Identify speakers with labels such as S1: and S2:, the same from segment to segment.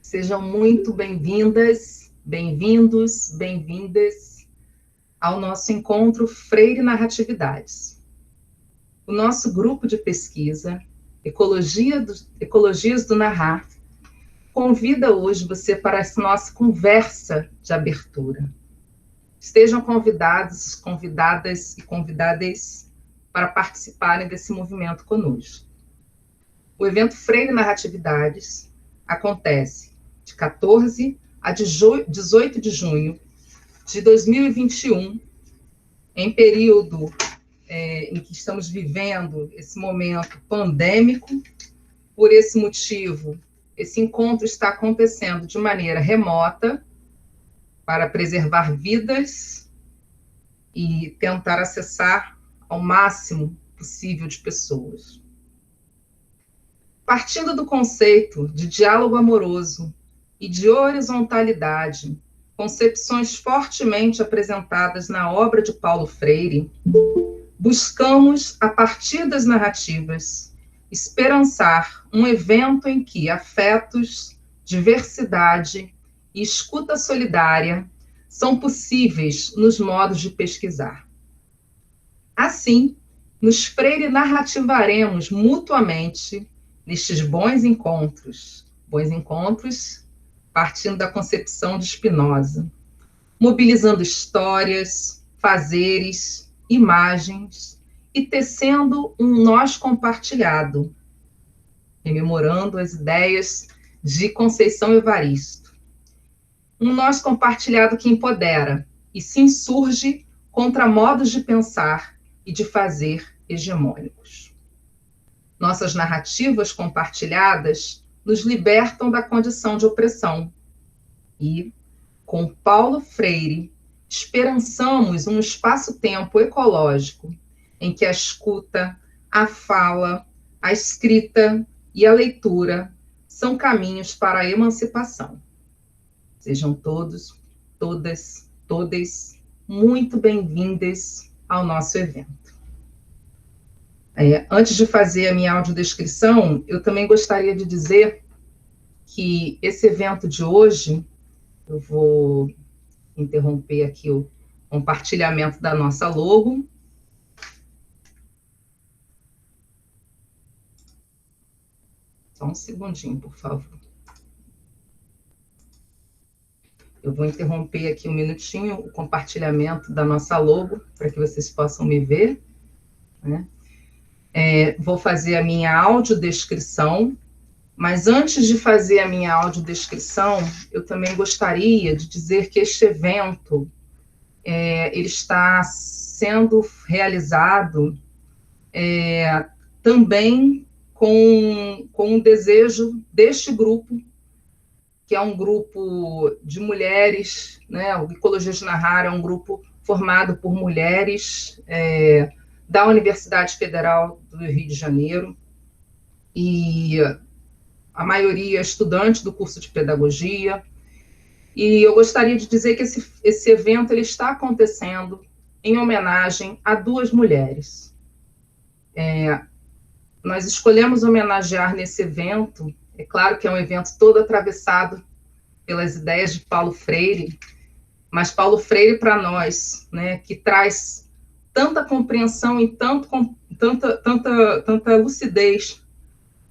S1: Sejam muito bem-vindas, bem-vindos, bem-vindas ao nosso encontro Freire Narratividades. O nosso grupo de pesquisa, Ecologias do Narrar, convida hoje você para essa nossa conversa de abertura. Estejam convidados, convidadas e convidadas para participarem desse movimento conosco. O evento Freire Narratividades acontece de 14 a 18 de junho de 2021, em período em que estamos vivendo esse momento pandêmico. Por esse motivo, esse encontro está acontecendo de maneira remota para preservar vidas e tentar acessar ao máximo possível de pessoas. Partindo do conceito de diálogo amoroso e de horizontalidade, concepções fortemente apresentadas na obra de Paulo Freire, buscamos, a partir das narrativas, esperançar um evento em que afetos, diversidade e escuta solidária são possíveis nos modos de pesquisar. Assim, nos Freire narrativaremos mutuamente nestes bons encontros partindo da concepção de Spinoza, mobilizando histórias, fazeres, imagens e tecendo um nós compartilhado, rememorando as ideias de Conceição Evaristo. Um nós compartilhado que empodera e se insurge contra modos de pensar e de fazer hegemônicos. Nossas narrativas compartilhadas nos libertam da condição de opressão e, com Paulo Freire, esperançamos um espaço-tempo ecológico em que a escuta, a fala, a escrita e a leitura são caminhos para a emancipação. Sejam todos, todas, todes muito bem-vindas ao nosso evento. Antes de fazer a minha audiodescrição, eu também gostaria de dizer que esse evento de hoje, eu vou interromper aqui o compartilhamento da nossa logo. Só um segundinho, por favor. Eu vou interromper aqui um minutinho o compartilhamento da nossa logo, para que vocês possam me ver, né? Vou fazer a minha audiodescrição, mas antes de fazer a minha audiodescrição, eu também gostaria de dizer que este evento ele está sendo realizado também com um desejo deste grupo, que é um grupo de mulheres, né? O Ecologias do Narrar é um grupo formado por mulheres da Universidade Federal do Rio de Janeiro, e a maioria é estudante do curso de pedagogia, e eu gostaria de dizer que esse evento ele está acontecendo em homenagem a duas mulheres. Nós escolhemos homenagear nesse evento, é claro que é um evento todo atravessado pelas ideias de Paulo Freire, mas Paulo Freire para nós, né, que traz tanta compreensão e tanta lucidez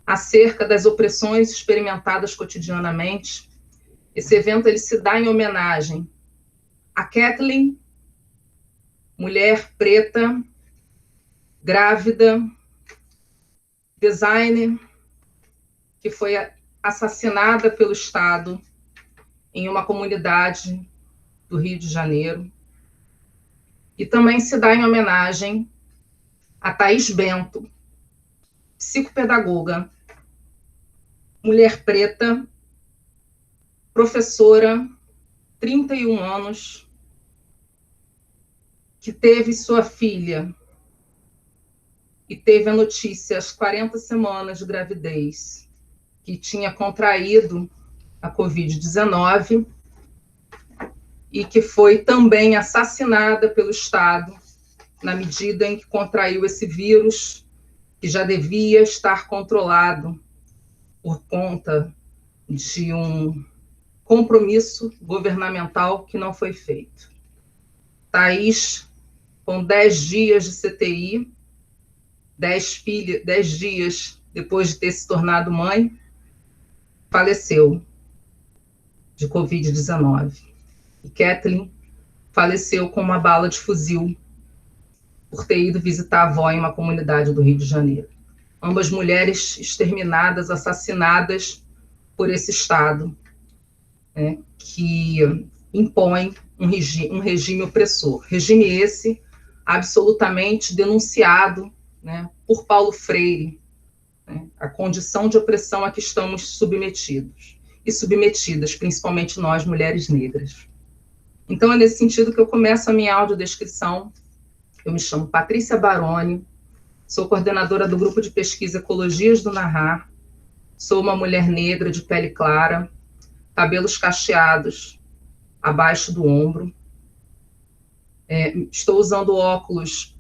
S1: acerca das opressões experimentadas cotidianamente. Esse evento ele se dá em homenagem a Kathleen, mulher preta, grávida, designer, que foi assassinada pelo Estado em uma comunidade do Rio de Janeiro. E também se dá em homenagem a Thaís Bento, psicopedagoga, mulher preta, professora, 31 anos, que teve sua filha e teve a notícia às 40 semanas de gravidez que tinha contraído a Covid-19 e que foi também assassinada pelo Estado na medida em que contraiu esse vírus que já devia estar controlado por conta de um compromisso governamental que não foi feito. Thaís, com 10 dias de CTI, 10 dias depois de ter se tornado mãe, faleceu de Covid-19. E Kathleen faleceu com uma bala de fuzil por ter ido visitar a avó em uma comunidade do Rio de Janeiro. Ambas mulheres exterminadas, assassinadas por esse Estado, né, que impõe um regime opressor. Regime esse absolutamente denunciado, né, por Paulo Freire, né, a condição de opressão a que estamos submetidos e submetidas, principalmente nós, mulheres negras. Então, é nesse sentido que eu começo a minha audiodescrição. Eu me chamo Patrícia Baroni, sou coordenadora do grupo de pesquisa Ecologias do Narrar, sou uma mulher negra de pele clara, cabelos cacheados abaixo do ombro, estou usando óculos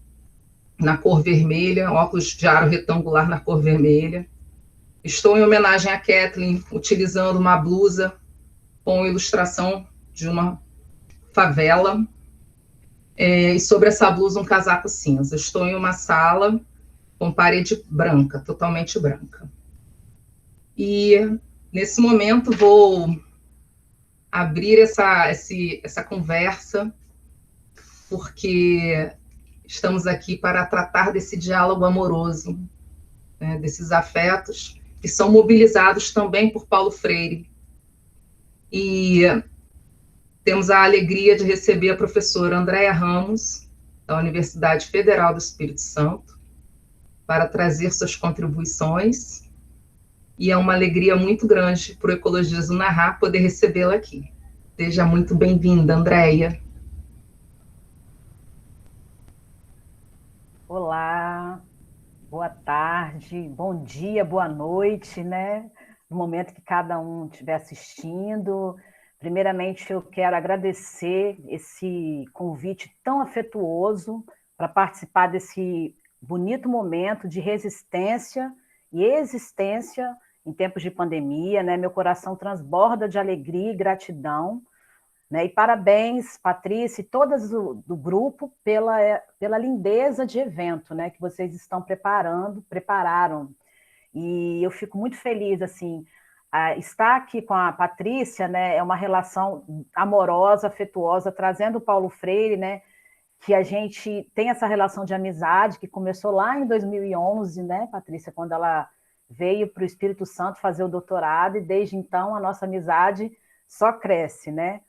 S1: na cor vermelha, óculos de aro retangular na cor vermelha. Estou em homenagem a Kathleen, utilizando uma blusa com ilustração de uma favela, e sobre essa blusa um casaco cinza. Estou em uma sala com parede branca, totalmente branca. E nesse momento vou abrir essa conversa, porque estamos aqui para tratar desse diálogo amoroso, né, desses afetos que são mobilizados também por Paulo Freire. E temos a alegria de receber a professora Andréa Ramos, da Universidade Federal do Espírito Santo, para trazer suas contribuições. E é uma alegria muito grande para o Ecologias do Narrar poder recebê-la aqui. Seja muito bem-vinda, Andréa.
S2: Olá, boa tarde, bom dia, boa noite, né? No momento que cada um estiver assistindo. Primeiramente, eu quero agradecer esse convite tão afetuoso para participar desse bonito momento de resistência e existência em tempos de pandemia, né? Meu coração transborda de alegria e gratidão, né? E parabéns, Patrícia, e todas do grupo pela lindeza de evento, né, que vocês estão prepararam. E eu fico muito feliz, assim, estar aqui com a Patrícia, né, é uma relação amorosa, afetuosa, trazendo o Paulo Freire, né, que a gente tem essa relação de amizade que começou lá em 2011, né, Patrícia, quando ela veio para o Espírito Santo fazer o doutorado, e desde então a nossa amizade só cresce, né?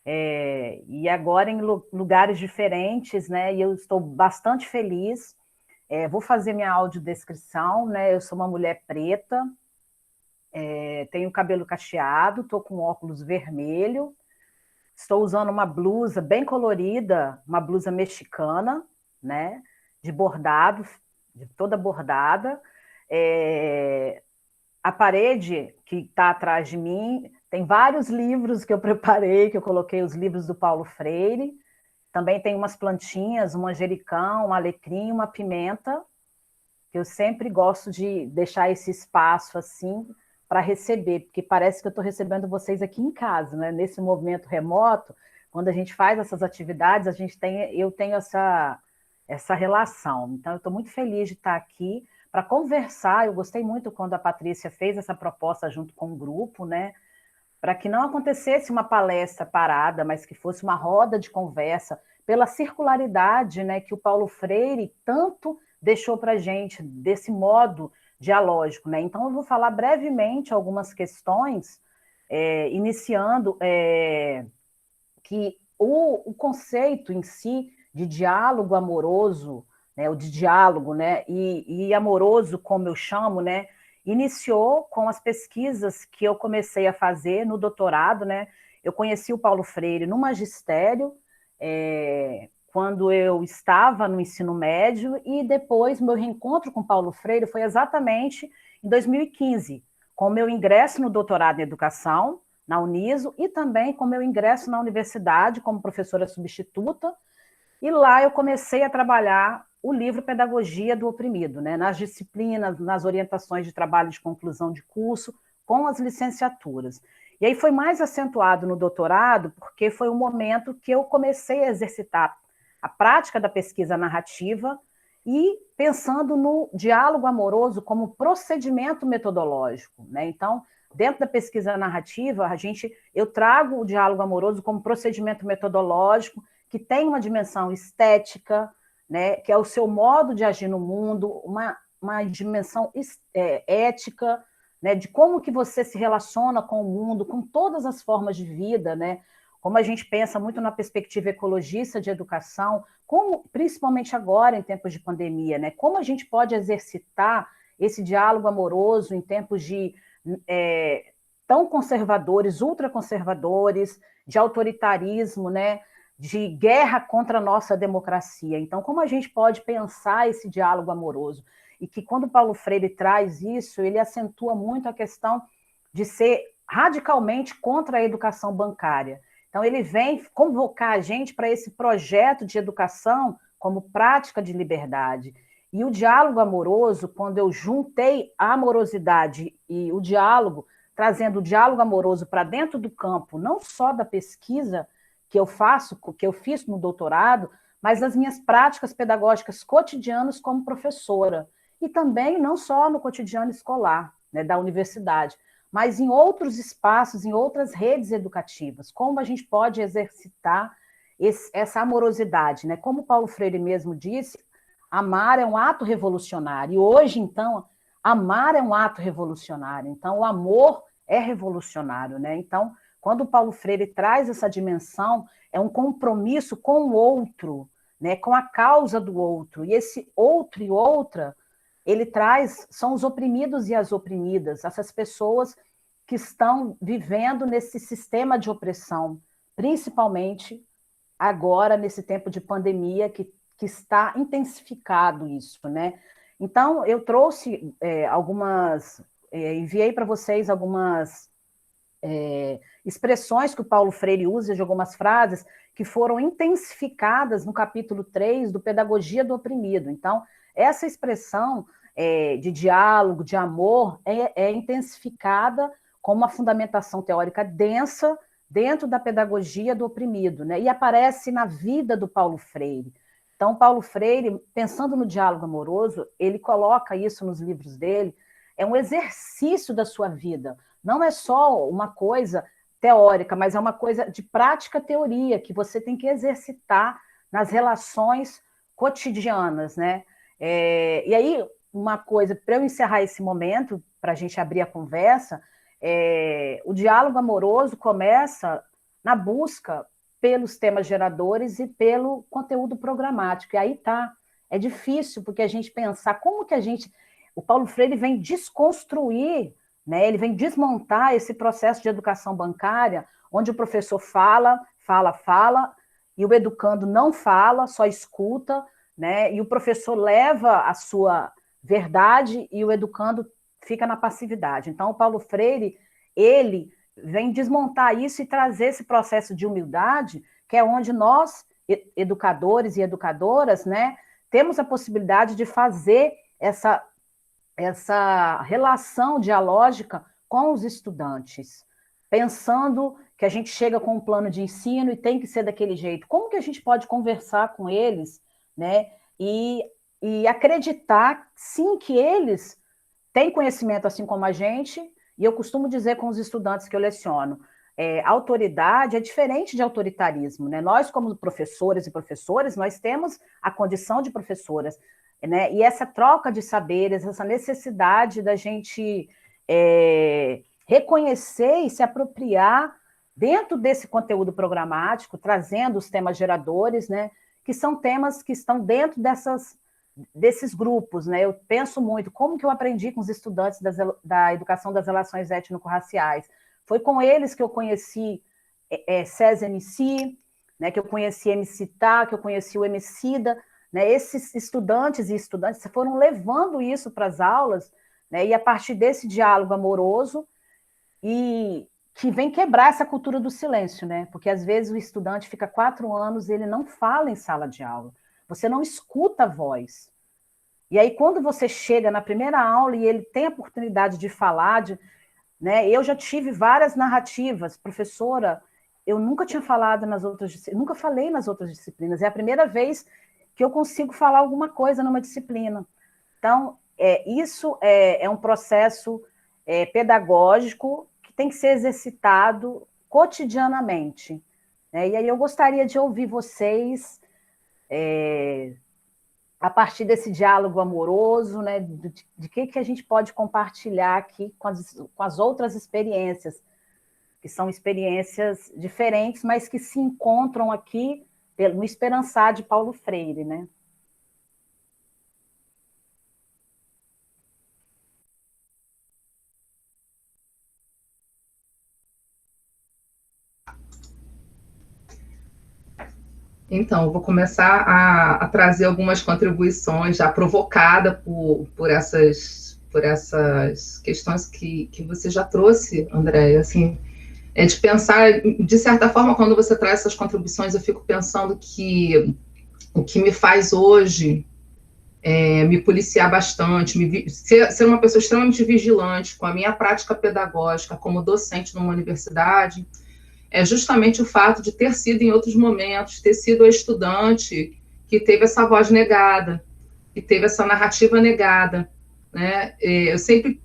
S2: E agora em lugares diferentes, né? E eu estou bastante feliz. Vou fazer minha audiodescrição, né? Eu sou uma mulher preta, tenho cabelo cacheado, estou com óculos vermelho, estou usando uma blusa bem colorida, uma blusa mexicana, né? De bordado, toda bordada. A parede que está atrás de mim tem vários livros que eu preparei, que eu coloquei os livros do Paulo Freire. Também tem umas plantinhas, um manjericão, um alecrim, uma pimenta, que eu sempre gosto de deixar esse espaço assim para receber, porque parece que eu estou recebendo vocês aqui em casa, né? Nesse movimento remoto, quando a gente faz essas atividades, eu tenho essa relação. Então, eu estou muito feliz de estar aqui para conversar. Eu gostei muito quando a Patrícia fez essa proposta junto com o grupo, né? Para que não acontecesse uma palestra parada, mas que fosse uma roda de conversa, pela circularidade, né, que o Paulo Freire tanto deixou para a gente, desse modo dialógico, né? Então, eu vou falar brevemente algumas questões, iniciando que o conceito em si de diálogo amoroso, né, o de diálogo, né, e amoroso, como eu chamo, né, iniciou com as pesquisas que eu comecei a fazer no doutorado, né? Eu conheci o Paulo Freire no magistério, quando eu estava no ensino médio, e depois meu reencontro com Paulo Freire foi exatamente em 2015, com o meu ingresso no doutorado em educação, na Uniso, e também com o meu ingresso na universidade como professora substituta, e lá eu comecei a trabalhar o livro Pedagogia do Oprimido, né, nas disciplinas, nas orientações de trabalho de conclusão de curso, com as licenciaturas. E aí foi mais acentuado no doutorado, porque foi o momento que eu comecei a exercitar a prática da pesquisa narrativa e pensando no diálogo amoroso como procedimento metodológico, né? Então, dentro da pesquisa narrativa, eu trago o diálogo amoroso como procedimento metodológico que tem uma dimensão estética, né? Que é o seu modo de agir no mundo, uma dimensão ética, né? De como que você se relaciona com o mundo, com todas as formas de vida, né? Como a gente pensa muito na perspectiva ecologista de educação, como, principalmente agora, em tempos de pandemia, né? Como a gente pode exercitar esse diálogo amoroso em tempos de tão conservadores, ultraconservadores, de autoritarismo, né? De guerra contra a nossa democracia. Então, como a gente pode pensar esse diálogo amoroso? E que quando Paulo Freire traz isso, ele acentua muito a questão de ser radicalmente contra a educação bancária. Então, ele vem convocar a gente para esse projeto de educação como prática de liberdade. E o diálogo amoroso, quando eu juntei a amorosidade e o diálogo, trazendo o diálogo amoroso para dentro do campo, não só da pesquisa que eu fiz no doutorado, mas das minhas práticas pedagógicas cotidianas como professora. E também não só no cotidiano escolar, né, da universidade, mas em outros espaços, em outras redes educativas, como a gente pode exercitar essa amorosidade, né? Como Paulo Freire mesmo disse, amar é um ato revolucionário, e hoje, então, amar é um ato revolucionário, então o amor é revolucionário, né? Então, quando Paulo Freire traz essa dimensão, é um compromisso com o outro, né? Com a causa do outro, e esse outro e outra, ele traz, são os oprimidos e as oprimidas, essas pessoas que estão vivendo nesse sistema de opressão, principalmente agora, nesse tempo de pandemia, que está intensificado isso, né? Então, eu trouxe enviei para vocês algumas expressões que o Paulo Freire usa, de algumas frases, que foram intensificadas no capítulo 3 do Pedagogia do Oprimido. Então, essa expressão de diálogo, de amor, é intensificada com uma fundamentação teórica densa dentro da pedagogia do oprimido, né? E aparece na vida do Paulo Freire. Então, Paulo Freire, pensando no diálogo amoroso, ele coloca isso nos livros dele, é um exercício da sua vida, não é só uma coisa teórica, mas é uma coisa de prática teoria, que você tem que exercitar nas relações cotidianas, né? E aí, uma coisa, para eu encerrar esse momento, para a gente abrir a conversa, o diálogo amoroso começa na busca pelos temas geradores e pelo conteúdo programático. E aí é difícil, porque a gente pensar como que o Paulo Freire vem desconstruir, né? Ele vem desmontar esse processo de educação bancária, onde o professor fala, e o educando não fala, só escuta, né? E o professor leva a sua verdade e o educando fica na passividade. Então, o Paulo Freire, ele vem desmontar isso e trazer esse processo de humildade, que é onde nós, educadores e educadoras, né, temos a possibilidade de fazer essa relação dialógica com os estudantes, pensando que a gente chega com um plano de ensino e tem que ser daquele jeito. Como que a gente pode conversar com eles, né, e acreditar, sim, que eles têm conhecimento assim como a gente, e eu costumo dizer com os estudantes que eu leciono, autoridade é diferente de autoritarismo, né? Nós, como professores e professores, nós temos a condição de professoras, né? E essa troca de saberes, essa necessidade da gente reconhecer e se apropriar dentro desse conteúdo programático, trazendo os temas geradores, né? Que são temas que estão dentro desses grupos, né? Eu penso muito como que eu aprendi com os estudantes da educação das relações étnico-raciais. Foi com eles que eu conheci César MC, né? Que eu conheci MC Tá, que eu conheci o Emicida, né? Esses estudantes e estudantes foram levando isso para as aulas, né? E a partir desse diálogo amoroso e que vem quebrar essa cultura do silêncio, né? Porque às vezes o estudante fica 4 anos e ele não fala em sala de aula. Você não escuta a voz. E aí, quando você chega na primeira aula e ele tem a oportunidade de falar, né? Eu já tive várias narrativas, professora, eu nunca tinha falado nas outras disciplinas, nunca falei nas outras disciplinas, é a primeira vez que eu consigo falar alguma coisa numa disciplina. Então, isso é um processo pedagógico que tem que ser exercitado cotidianamente, né? E aí eu gostaria de ouvir vocês a partir desse diálogo amoroso, né, de que a gente pode compartilhar aqui com as outras experiências, que são experiências diferentes, mas que se encontram aqui no Esperançar de Paulo Freire, né?
S1: Então, eu vou começar a trazer algumas contribuições já provocada por essas questões que você já trouxe, Andréia, assim, de pensar, de certa forma, quando você traz essas contribuições, eu fico pensando que o que me faz hoje me policiar bastante, ser uma pessoa extremamente vigilante com a minha prática pedagógica como docente numa universidade, é justamente o fato de ter sido em outros momentos, ter sido a estudante que teve essa voz negada, que teve essa narrativa negada, né? Eu sempre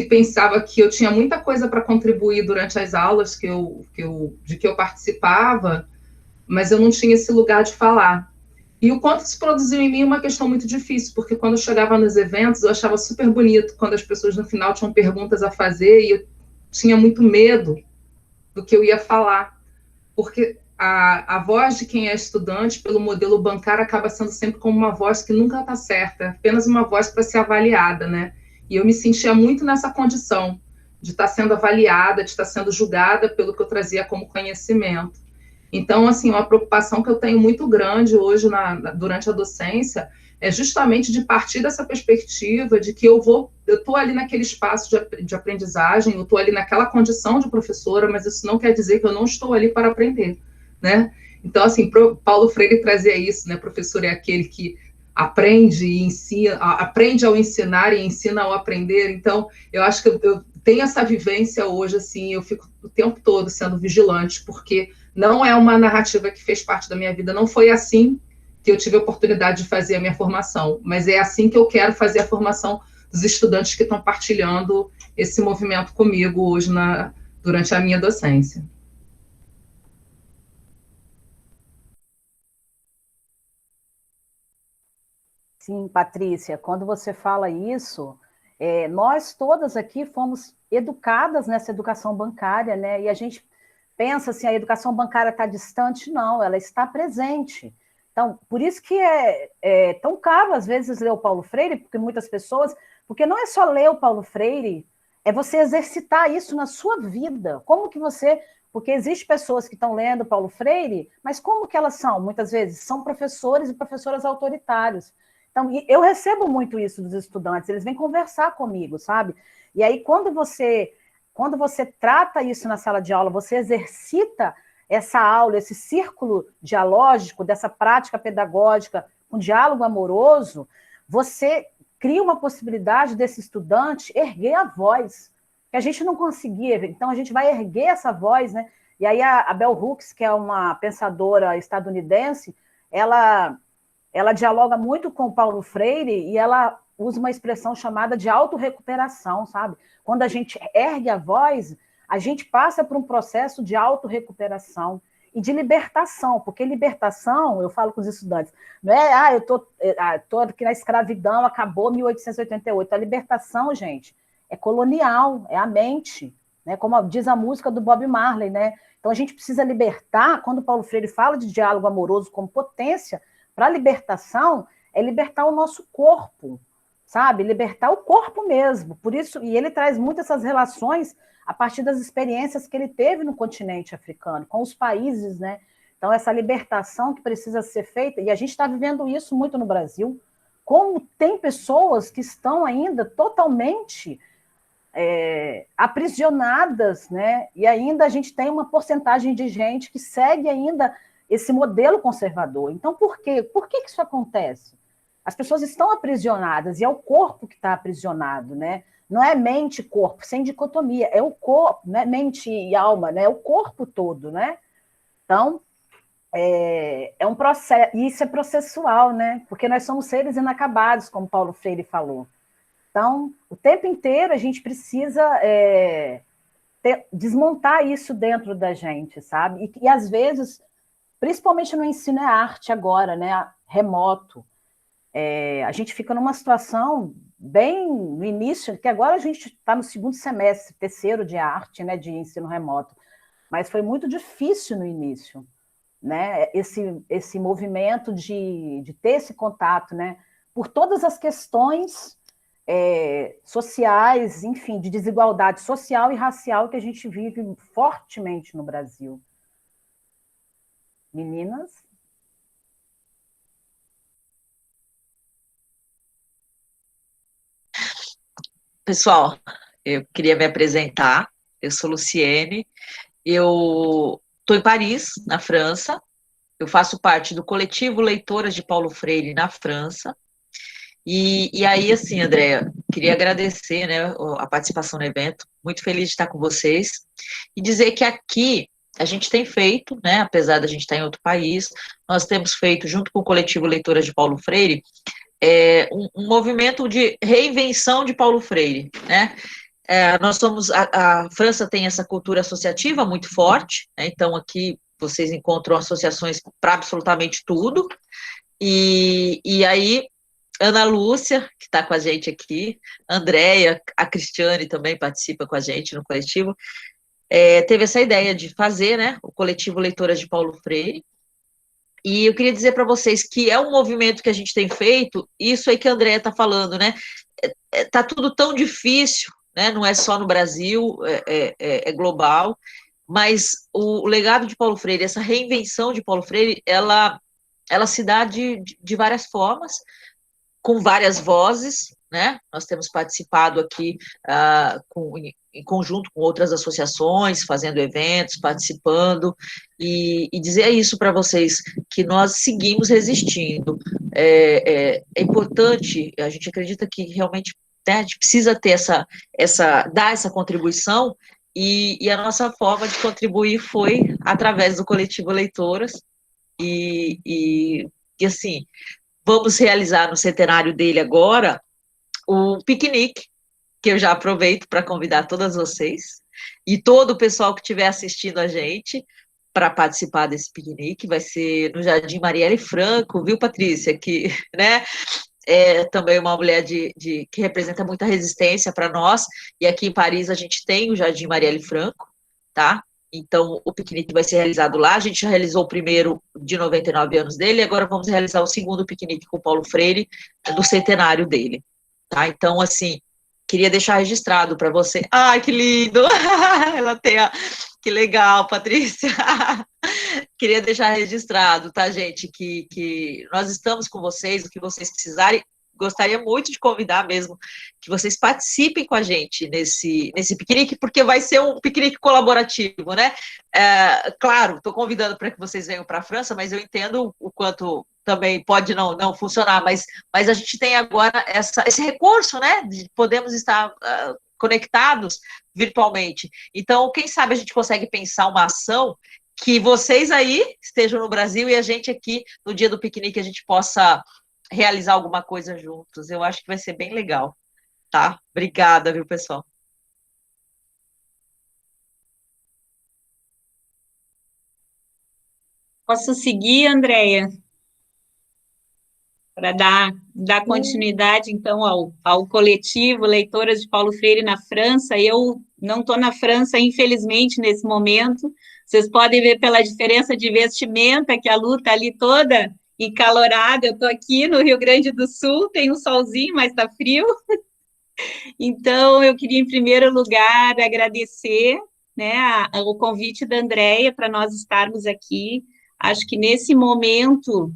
S1: pensava que eu tinha muita coisa para contribuir durante as aulas de que eu participava, mas eu não tinha esse lugar de falar. E o quanto isso produziu em mim uma questão muito difícil, porque quando eu chegava nos eventos, eu achava super bonito quando as pessoas no final tinham perguntas a fazer e eu tinha muito medo do que eu ia falar, porque a voz de quem é estudante, pelo modelo bancário, acaba sendo sempre como uma voz que nunca está certa, apenas uma voz para ser avaliada, né? E eu me sentia muito nessa condição de estar sendo avaliada, de estar sendo julgada pelo que eu trazia como conhecimento. Então, assim, uma preocupação que eu tenho muito grande hoje durante a docência é justamente de partir dessa perspectiva de que eu estou ali naquele espaço de aprendizagem, eu estou ali naquela condição de professora, mas isso não quer dizer que eu não estou ali para aprender, né? Então, assim, Paulo Freire trazia isso, né? Professor é aquele que aprende e ensina, aprende ao ensinar e ensina ao aprender. Então, eu acho que eu tenho essa vivência hoje, assim, eu fico o tempo todo sendo vigilante, porque não é uma narrativa que fez parte da minha vida, não foi assim que eu tive a oportunidade de fazer a minha formação, mas é assim que eu quero fazer a formação dos estudantes que estão partilhando esse movimento comigo hoje durante a minha docência.
S2: Sim, Patrícia, quando você fala isso, nós todas aqui fomos educadas nessa educação bancária, né? E a gente pensa assim, a educação bancária está distante, não, ela está presente. Então, por isso que é tão caro, às vezes, ler o Paulo Freire, porque muitas pessoas... Porque não é só ler o Paulo Freire, é você exercitar isso na sua vida. Como que você... Porque existem pessoas que estão lendo Paulo Freire, mas como que elas são? Muitas vezes são professores e professoras autoritários. Então, eu recebo muito isso dos estudantes, eles vêm conversar comigo, sabe? E aí, quando você trata isso na sala de aula, você exercita essa aula, esse círculo dialógico, dessa prática pedagógica, um diálogo amoroso, você cria uma possibilidade desse estudante erguer a voz, que a gente não conseguia, então a gente vai erguer essa voz, né? E aí a Bell Hooks, que é uma pensadora estadunidense, ela dialoga muito com o Paulo Freire e ela usa uma expressão chamada de autorrecuperação, sabe? Quando a gente ergue a voz, a gente passa por um processo de autorrecuperação e de libertação, porque libertação, eu falo com os estudantes, não é, eu tô aqui na escravidão, acabou 1888. A libertação, gente, é colonial, é a mente, né? Como diz a música do Bob Marley, né? Então a gente precisa libertar, quando Paulo Freire fala de diálogo amoroso como potência, para a libertação, é libertar o nosso corpo, sabe? Libertar o corpo mesmo. Por isso, e ele traz muito essas relações a partir das experiências que ele teve no continente africano, com os países, né? Então, essa libertação que precisa ser feita, e a gente está vivendo isso muito no Brasil, como tem pessoas que estão ainda totalmente aprisionadas, né? E ainda a gente tem uma porcentagem de gente que segue ainda esse modelo conservador. Então, por quê? Por que isso acontece? As pessoas estão aprisionadas e é o corpo que está aprisionado, né? não é mente e corpo, sem dicotomia, é o corpo, não é mente e alma, né? É o corpo todo, né? Então, é um processo, e isso é processual, né? Porque nós somos seres inacabados, como Paulo Freire falou. Então, o tempo inteiro a gente precisa desmontar isso dentro da gente, sabe? E às vezes, principalmente no ensino é arte agora, né? Remoto. A gente fica numa situação bem no início, que agora a gente está no segundo semestre, terceiro de arte, né? De ensino remoto. Mas foi muito difícil no início, né? Esse movimento de ter esse contato, né? Por todas as questões sociais, enfim, de desigualdade social e racial que a gente vive fortemente no Brasil. Meninas?
S3: Pessoal, eu queria me apresentar. Eu sou Luciene, eu estou em Paris, na França. Eu faço parte do coletivo Leitoras de Paulo Freire na França. E aí, assim, Andréa, queria agradecer, né, a participação no evento. Muito feliz de estar com vocês. E dizer que aqui a gente tem feito, né, apesar da gente estar em outro país, nós temos feito, junto com o coletivo Leitoras de Paulo Freire, um movimento de reinvenção de Paulo Freire, né? Nós somos, a França tem essa cultura associativa muito forte, né? Então aqui vocês encontram associações para absolutamente tudo, e aí Ana Lúcia, que está com a gente aqui, Andréia, a Cristiane também participa com a gente no coletivo, teve essa ideia de fazer, né, o coletivo Leitoras de Paulo Freire. E eu queria dizer para vocês que é um movimento que a gente tem feito, isso aí que a Andréia está falando, né? Está tudo tão difícil, né? Não é só no Brasil, é global, mas o legado de Paulo Freire, essa reinvenção de Paulo Freire, ela se dá de várias formas, com várias vozes, né? Nós temos participado aqui em conjunto com outras associações, fazendo eventos, participando, e dizer isso para vocês, que nós seguimos resistindo. É importante, a gente acredita que realmente, né, a gente precisa ter dar essa contribuição, e a nossa forma de contribuir foi através do coletivo Leitoras, e assim, vamos realizar no centenário dele agora o piquenique, que eu já aproveito para convidar todas vocês e todo o pessoal que estiver assistindo a gente para participar desse piquenique. Vai ser no Jardim Marielle Franco, viu, Patrícia? Que, né, é também uma mulher que representa muita resistência para nós. E aqui em Paris a gente tem o Jardim Marielle Franco, tá? Então, o piquenique vai ser realizado lá. A gente já realizou o primeiro de 99 anos dele, e agora vamos realizar o segundo piquenique com o Paulo Freire, do centenário dele, tá? Então, assim, queria deixar registrado para você. Ai, que lindo! Ela tem Que legal, Patrícia! Queria deixar registrado, tá, gente, que nós estamos com vocês, o que vocês precisarem. Gostaria muito de convidar mesmo que vocês participem com a gente nesse piquenique, porque vai ser um piquenique colaborativo, né? Claro, estou convidando para que vocês venham para a França, mas eu entendo o quanto também pode não funcionar, mas a gente tem agora esse recurso, né? De podemos estar conectados virtualmente. Então, quem sabe a gente consegue pensar uma ação que vocês aí estejam no Brasil e a gente aqui, no dia do piquenique, a gente possa realizar alguma coisa juntos. Eu acho que vai ser bem legal, tá? Obrigada, viu, pessoal?
S4: Posso seguir, Andréia? Para dar continuidade, então, ao coletivo Leitoras de Paulo Freire na França. Eu não estou na França, infelizmente, nesse momento. Vocês podem ver pela diferença de vestimenta, que a Lu está ali toda encalorada. Eu estou aqui no Rio Grande do Sul, tem um solzinho, mas está frio. Então, eu queria, em primeiro lugar, agradecer, né, o convite da Andréia para nós estarmos aqui. Acho que nesse momento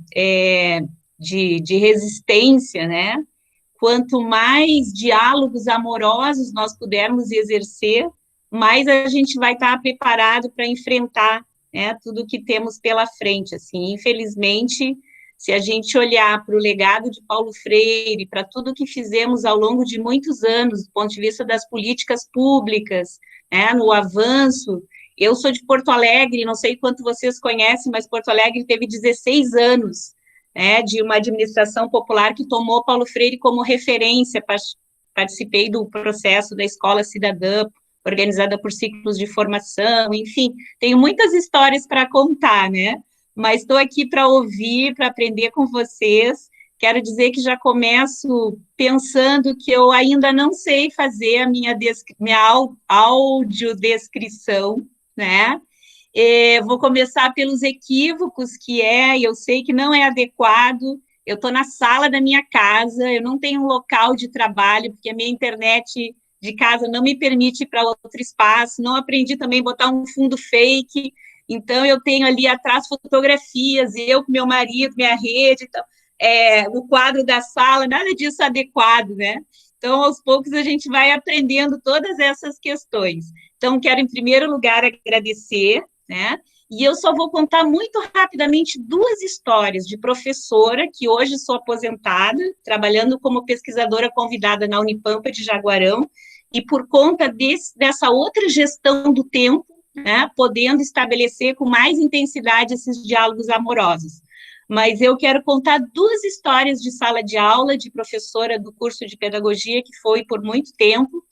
S4: de resistência, né, quanto mais diálogos amorosos nós pudermos exercer, mais a gente vai estar preparado para enfrentar, né, tudo que temos pela frente. Assim, infelizmente, se a gente olhar para o legado de Paulo Freire, para tudo que fizemos ao longo de muitos anos, do ponto de vista das políticas públicas, né, no avanço. Eu sou de Porto Alegre, não sei quanto vocês conhecem, mas Porto Alegre teve 16 anos, né, de uma administração popular que tomou Paulo Freire como referência. Participei do processo da Escola Cidadã, organizada por ciclos de formação, enfim, tenho muitas histórias para contar, né? Mas estou aqui para ouvir, para aprender com vocês. Quero dizer que já começo pensando que eu ainda não sei fazer a minha audiodescrição, né? Vou começar pelos equívocos, eu sei que não é adequado. Eu estou na sala da minha casa, eu não tenho um local de trabalho, porque a minha internet de casa não me permite ir para outro espaço, não aprendi também a botar um fundo fake, então eu tenho ali atrás fotografias, eu com meu marido, minha rede, então, o quadro da sala, nada disso adequado, né? Então, aos poucos, a gente vai aprendendo todas essas questões. Então, quero, em primeiro lugar, agradecer, né? E eu só vou contar muito rapidamente 2 histórias de professora, que hoje sou aposentada, trabalhando como pesquisadora convidada na Unipampa de Jaguarão, e por conta dessa outra gestão do tempo, né, podendo estabelecer com mais intensidade esses diálogos amorosos. Mas eu quero contar 2 histórias de sala de aula, de professora do curso de pedagogia, que foi por muito tempo,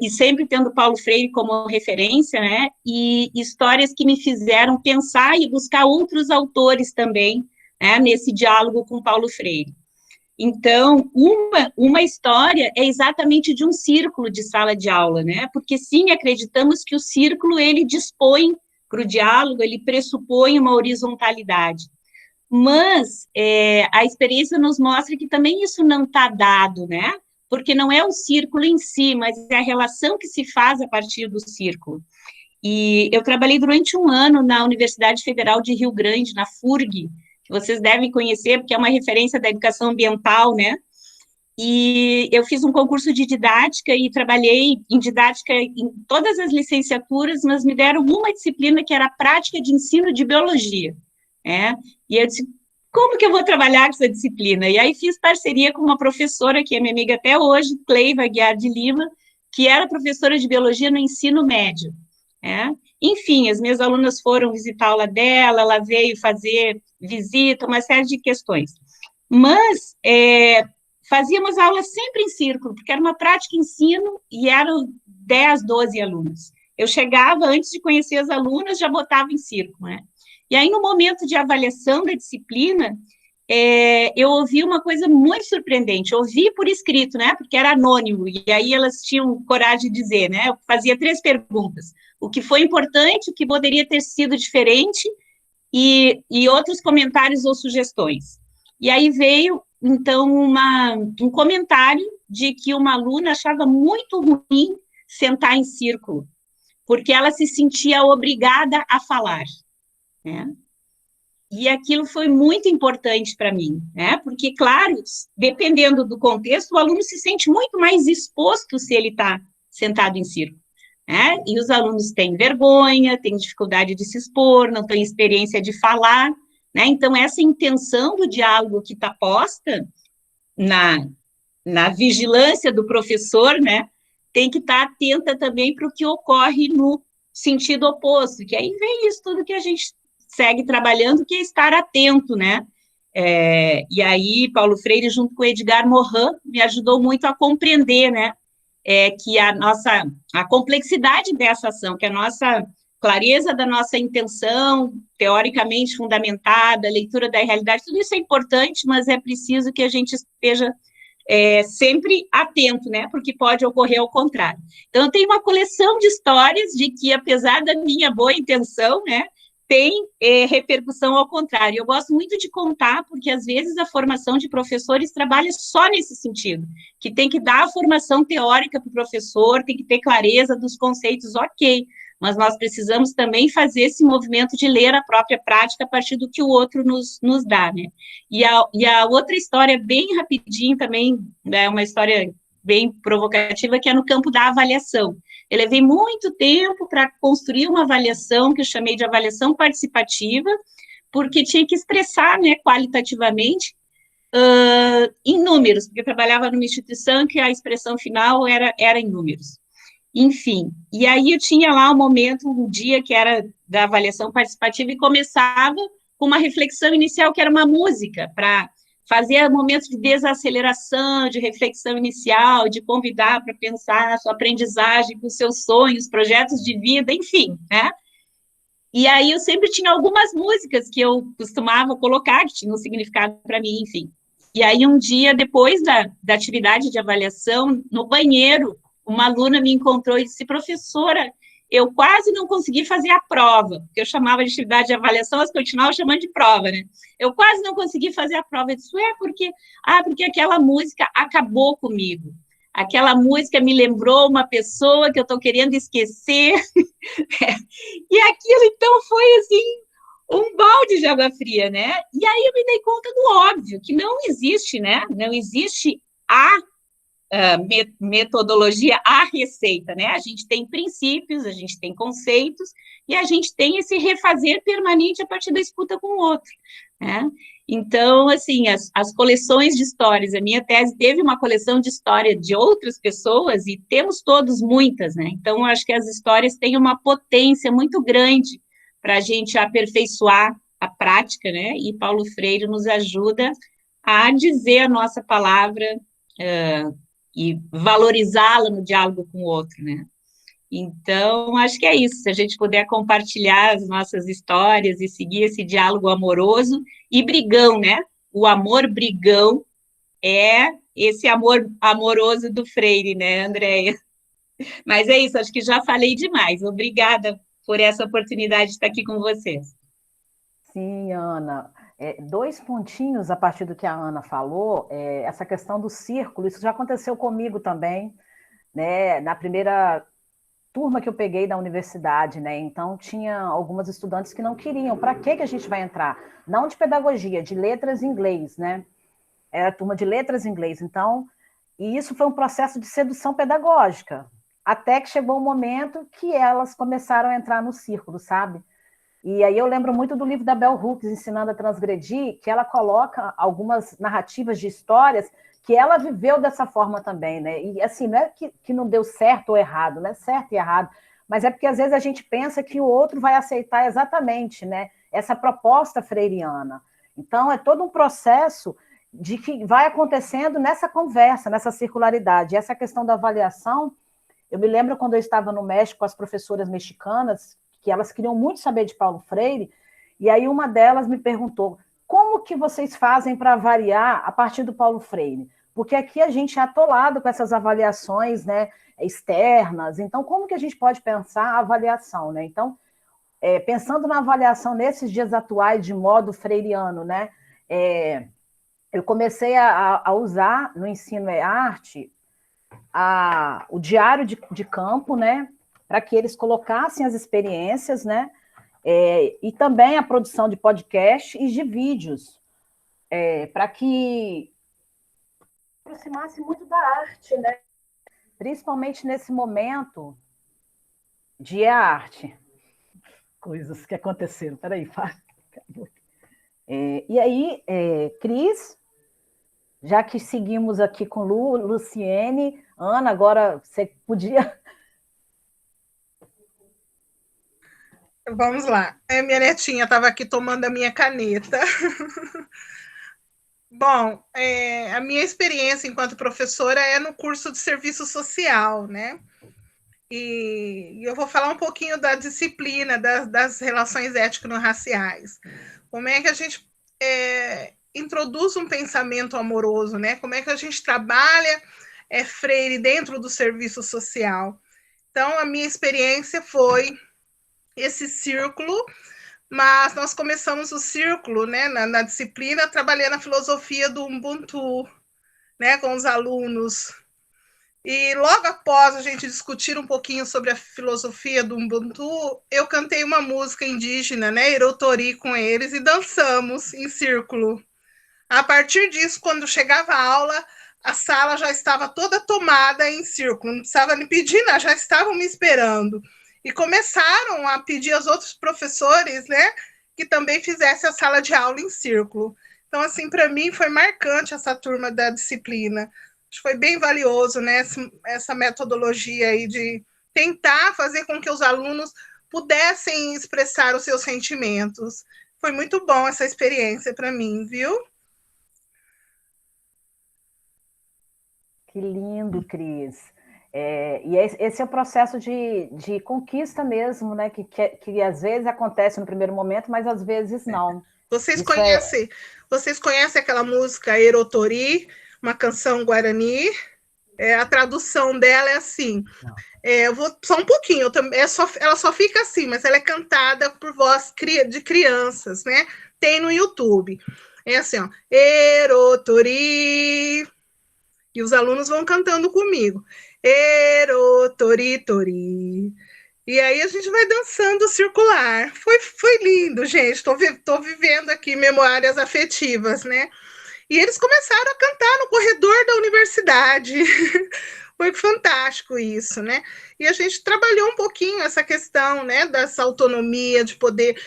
S4: e sempre tendo Paulo Freire como referência, né, e histórias que me fizeram pensar e buscar outros autores também, né, nesse diálogo com Paulo Freire. Então, uma história é exatamente de um círculo de sala de aula, né, porque sim, acreditamos que o círculo, ele dispõe para o diálogo, ele pressupõe uma horizontalidade, mas a experiência nos mostra que também isso não está dado, né, porque não é o círculo em si, mas é a relação que se faz a partir do círculo. E eu trabalhei durante 1 ano na Universidade Federal de Rio Grande, na FURG, que vocês devem conhecer, porque é uma referência da educação ambiental, né? E eu fiz um concurso de didática e trabalhei em didática em todas as licenciaturas, mas me deram uma disciplina que era a prática de ensino de biologia, né? E eu disse, como que eu vou trabalhar com essa disciplina? E aí fiz parceria com uma professora, que é minha amiga até hoje, Cleiva Aguiar de Lima, que era professora de biologia no ensino médio, né? Enfim, as minhas alunas foram visitar a aula dela, ela veio fazer visita, uma série de questões. Mas fazíamos aulas sempre em círculo, porque era uma prática de ensino e eram 10, 12 alunos. Eu chegava, antes de conhecer as alunas, já botava em círculo, né? E aí, no momento de avaliação da disciplina, eu ouvi uma coisa muito surpreendente, ouvi por escrito, né, porque era anônimo, e aí elas tinham coragem de dizer, né, eu fazia 3 perguntas, o que foi importante, o que poderia ter sido diferente, e outros comentários ou sugestões. E aí veio, então, um comentário de que uma aluna achava muito ruim sentar em círculo, porque ela se sentia obrigada a falar, né? E aquilo foi muito importante para mim, né? Porque, claro, dependendo do contexto, o aluno se sente muito mais exposto se ele está sentado em círculo, né? E os alunos têm vergonha, têm dificuldade de se expor, não têm experiência de falar, né? Então, essa intenção do diálogo que está posta na vigilância do professor, né? Tem que estar atenta também para o que ocorre no sentido oposto, que aí vem isso tudo que a gente segue trabalhando, que é estar atento, né? E aí, Paulo Freire, junto com Edgar Morin, me ajudou muito a compreender, né? Que a complexidade dessa ação, que a nossa clareza da nossa intenção, teoricamente fundamentada, leitura da realidade, tudo isso é importante, mas é preciso que a gente esteja sempre atento, né? Porque pode ocorrer ao contrário. Então, eu tenho uma coleção de histórias de que, apesar da minha boa intenção, né? Tem repercussão ao contrário. Eu gosto muito de contar, porque às vezes a formação de professores trabalha só nesse sentido, que tem que dar a formação teórica para o professor, tem que ter clareza dos conceitos, ok, mas nós precisamos também fazer esse movimento de ler a própria prática a partir do que o outro nos dá, né? E a outra história, bem rapidinho também, é uma história bem provocativa, que é no campo da avaliação. Eu levei muito tempo para construir uma avaliação que eu chamei de avaliação participativa, porque tinha que expressar, né, qualitativamente, em números, porque eu trabalhava numa instituição que a expressão final era em números. Enfim, e aí eu tinha lá um dia que era da avaliação participativa e começava com uma reflexão inicial, que era uma música, para fazer momentos de desaceleração, de reflexão inicial, de convidar para pensar a sua aprendizagem com seus sonhos, projetos de vida, enfim, né? E aí eu sempre tinha algumas músicas que eu costumava colocar, que tinham um significado para mim, enfim. E aí um dia, depois da atividade de avaliação, no banheiro, uma aluna me encontrou e disse, professora, eu quase não consegui fazer a prova, porque eu chamava de atividade de avaliação, mas continuava chamando de prova, né? Eu quase não consegui fazer a prova. Eu disse, porque aquela música acabou comigo. Aquela música me lembrou uma pessoa que eu estou querendo esquecer. E aquilo, então, foi, assim, um balde de água fria, né? E aí eu me dei conta do óbvio, que não existe, né? Não existe a metodologia, a receita, né? A gente tem princípios, a gente tem conceitos, e a gente tem esse refazer permanente a partir da escuta com o outro, né? Então, assim, as coleções de histórias, a minha tese teve uma coleção de história de outras pessoas, e temos todos muitas, né? Então, acho que as histórias têm uma potência muito grande para a gente aperfeiçoar a prática, né? E Paulo Freire nos ajuda a dizer a nossa palavra, e valorizá-la no diálogo com o outro, né? Então, acho que é isso, se a gente puder compartilhar as nossas histórias e seguir esse diálogo amoroso e brigão, né? O amor brigão é esse amor amoroso do Freire, né, Andréia? Mas é isso, acho que já falei demais. Obrigada por essa oportunidade de estar aqui com vocês.
S2: Sim, Ana. 2 pontinhos a partir do que a Ana falou, essa questão do círculo, isso já aconteceu comigo também, né? Na primeira turma que eu peguei da universidade, né? Então, tinha algumas estudantes que não queriam. Para que a gente vai entrar? Não de pedagogia, de letras em inglês, né? Era a turma de letras em inglês. Então, e isso foi um processo de sedução pedagógica, até que chegou um momento que elas começaram a entrar no círculo, sabe? E aí eu lembro muito do livro da Bell Hooks, Ensinando a Transgredir, que ela coloca algumas narrativas de histórias que ela viveu dessa forma também, né? E assim, não é que não deu certo ou errado, não é certo e errado, mas é porque às vezes a gente pensa que o outro vai aceitar exatamente, né, essa proposta freiriana. Então é todo um processo de que vai acontecendo nessa conversa, nessa circularidade. E essa questão da avaliação, eu me lembro quando eu estava no México com as professoras mexicanas, que elas queriam muito saber de Paulo Freire, e aí uma delas me perguntou, como que vocês fazem para avaliar a partir do Paulo Freire? Porque aqui a gente é atolado com essas avaliações, né, externas, então como que a gente pode pensar a avaliação, né? Então, pensando na avaliação nesses dias atuais de modo freiriano, né, eu comecei a usar no ensino arte o diário de campo, né, para que eles colocassem as experiências, né, e também a produção de podcast e de vídeos, para que aproximasse muito da arte, né, principalmente nesse momento de arte. Coisas que aconteceram. Peraí, Fábio. E aí, Cris, já que seguimos aqui com Luciene, Ana, agora você podia...
S5: Vamos lá. Minha netinha estava aqui tomando a minha caneta. Bom, a minha experiência enquanto professora é no curso de serviço social, né? E eu vou falar um pouquinho da disciplina das relações étnico-raciais. Como é que a gente introduz um pensamento amoroso, né? Como é que a gente trabalha Freire dentro do serviço social? Então, a minha experiência foi esse círculo, mas nós começamos o círculo, né, na disciplina, trabalhando a filosofia do Ubuntu, né, com os alunos. E logo após a gente discutir um pouquinho sobre a filosofia do Ubuntu, eu cantei uma música indígena, né, Irotori, com eles, e dançamos em círculo. A partir disso, quando chegava a aula, a sala já estava toda tomada em círculo, não precisava me pedir nada, já estavam me esperando. E começaram a pedir aos outros professores, né, que também fizesse a sala de aula em círculo. Então, assim, para mim foi marcante essa turma da disciplina. Acho que foi bem valioso, né, essa metodologia aí de tentar fazer com que os alunos pudessem expressar os seus sentimentos. Foi muito bom essa experiência para mim, viu?
S2: Que lindo, Cris. Esse é o processo de conquista mesmo, né? Que às vezes acontece no primeiro momento, mas às vezes não.
S5: Vocês conhecem aquela música Erotori, uma canção guarani? A tradução dela é assim. Eu vou só um pouquinho, ela só fica assim, mas ela é cantada por voz de crianças, né? Tem no YouTube. É assim, ó. Erotori. E os alunos vão cantando comigo. Erotori, tori. E aí a gente vai dançando circular. Foi lindo, gente. Estou vivendo aqui memórias afetivas, né? E eles começaram a cantar no corredor da universidade. Foi fantástico isso, né? E a gente trabalhou um pouquinho essa questão, né, dessa autonomia, de poder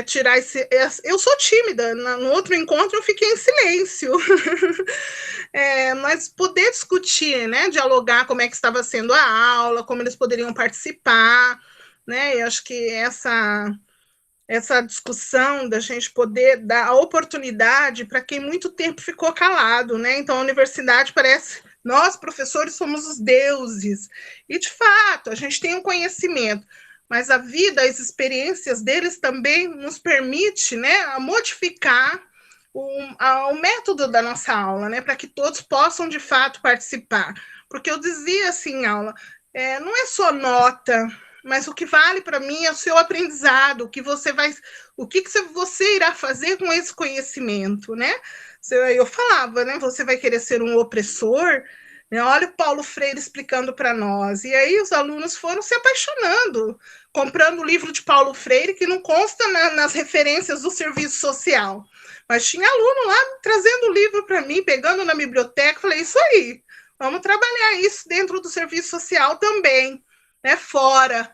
S5: tirar esse... Eu sou tímida, no outro encontro eu fiquei em silêncio. Mas poder discutir, né, dialogar como é que estava sendo a aula, como eles poderiam participar, né? Eu acho que essa discussão da gente poder dar a oportunidade para quem muito tempo ficou calado, né? Então a universidade parece, nós professores somos os deuses, e de fato a gente tem um conhecimento, mas a vida, as experiências deles também nos permite, né, a modificar o método da nossa aula, né, para que todos possam de fato participar, porque eu dizia assim em aula, não é só nota, mas o que vale para mim é o seu aprendizado, o que você você irá fazer com esse conhecimento, né? Eu falava, né? Você vai querer ser um opressor? Né? Olha o Paulo Freire explicando para nós. E aí os alunos foram se apaixonando, comprando o livro de Paulo Freire, que não consta nas referências do serviço social. Mas tinha aluno lá trazendo o livro para mim, pegando na biblioteca, falei, isso aí, vamos trabalhar isso dentro do serviço social também, né? Fora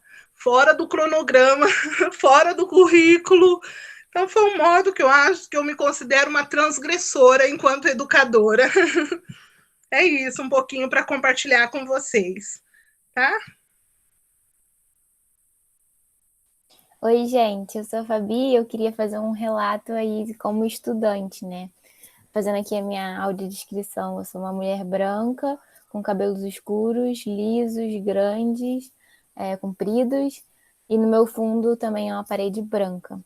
S5: do cronograma, fora do currículo. Então, foi um modo que eu acho que eu me considero uma transgressora enquanto educadora. É isso, um pouquinho para compartilhar com vocês, tá?
S6: Oi, gente, eu sou a Fabi e eu queria fazer um relato aí como estudante, né? Fazendo aqui a minha audiodescrição. Eu sou uma mulher branca, com cabelos escuros, lisos, grandes, compridos, e no meu fundo também é uma parede branca.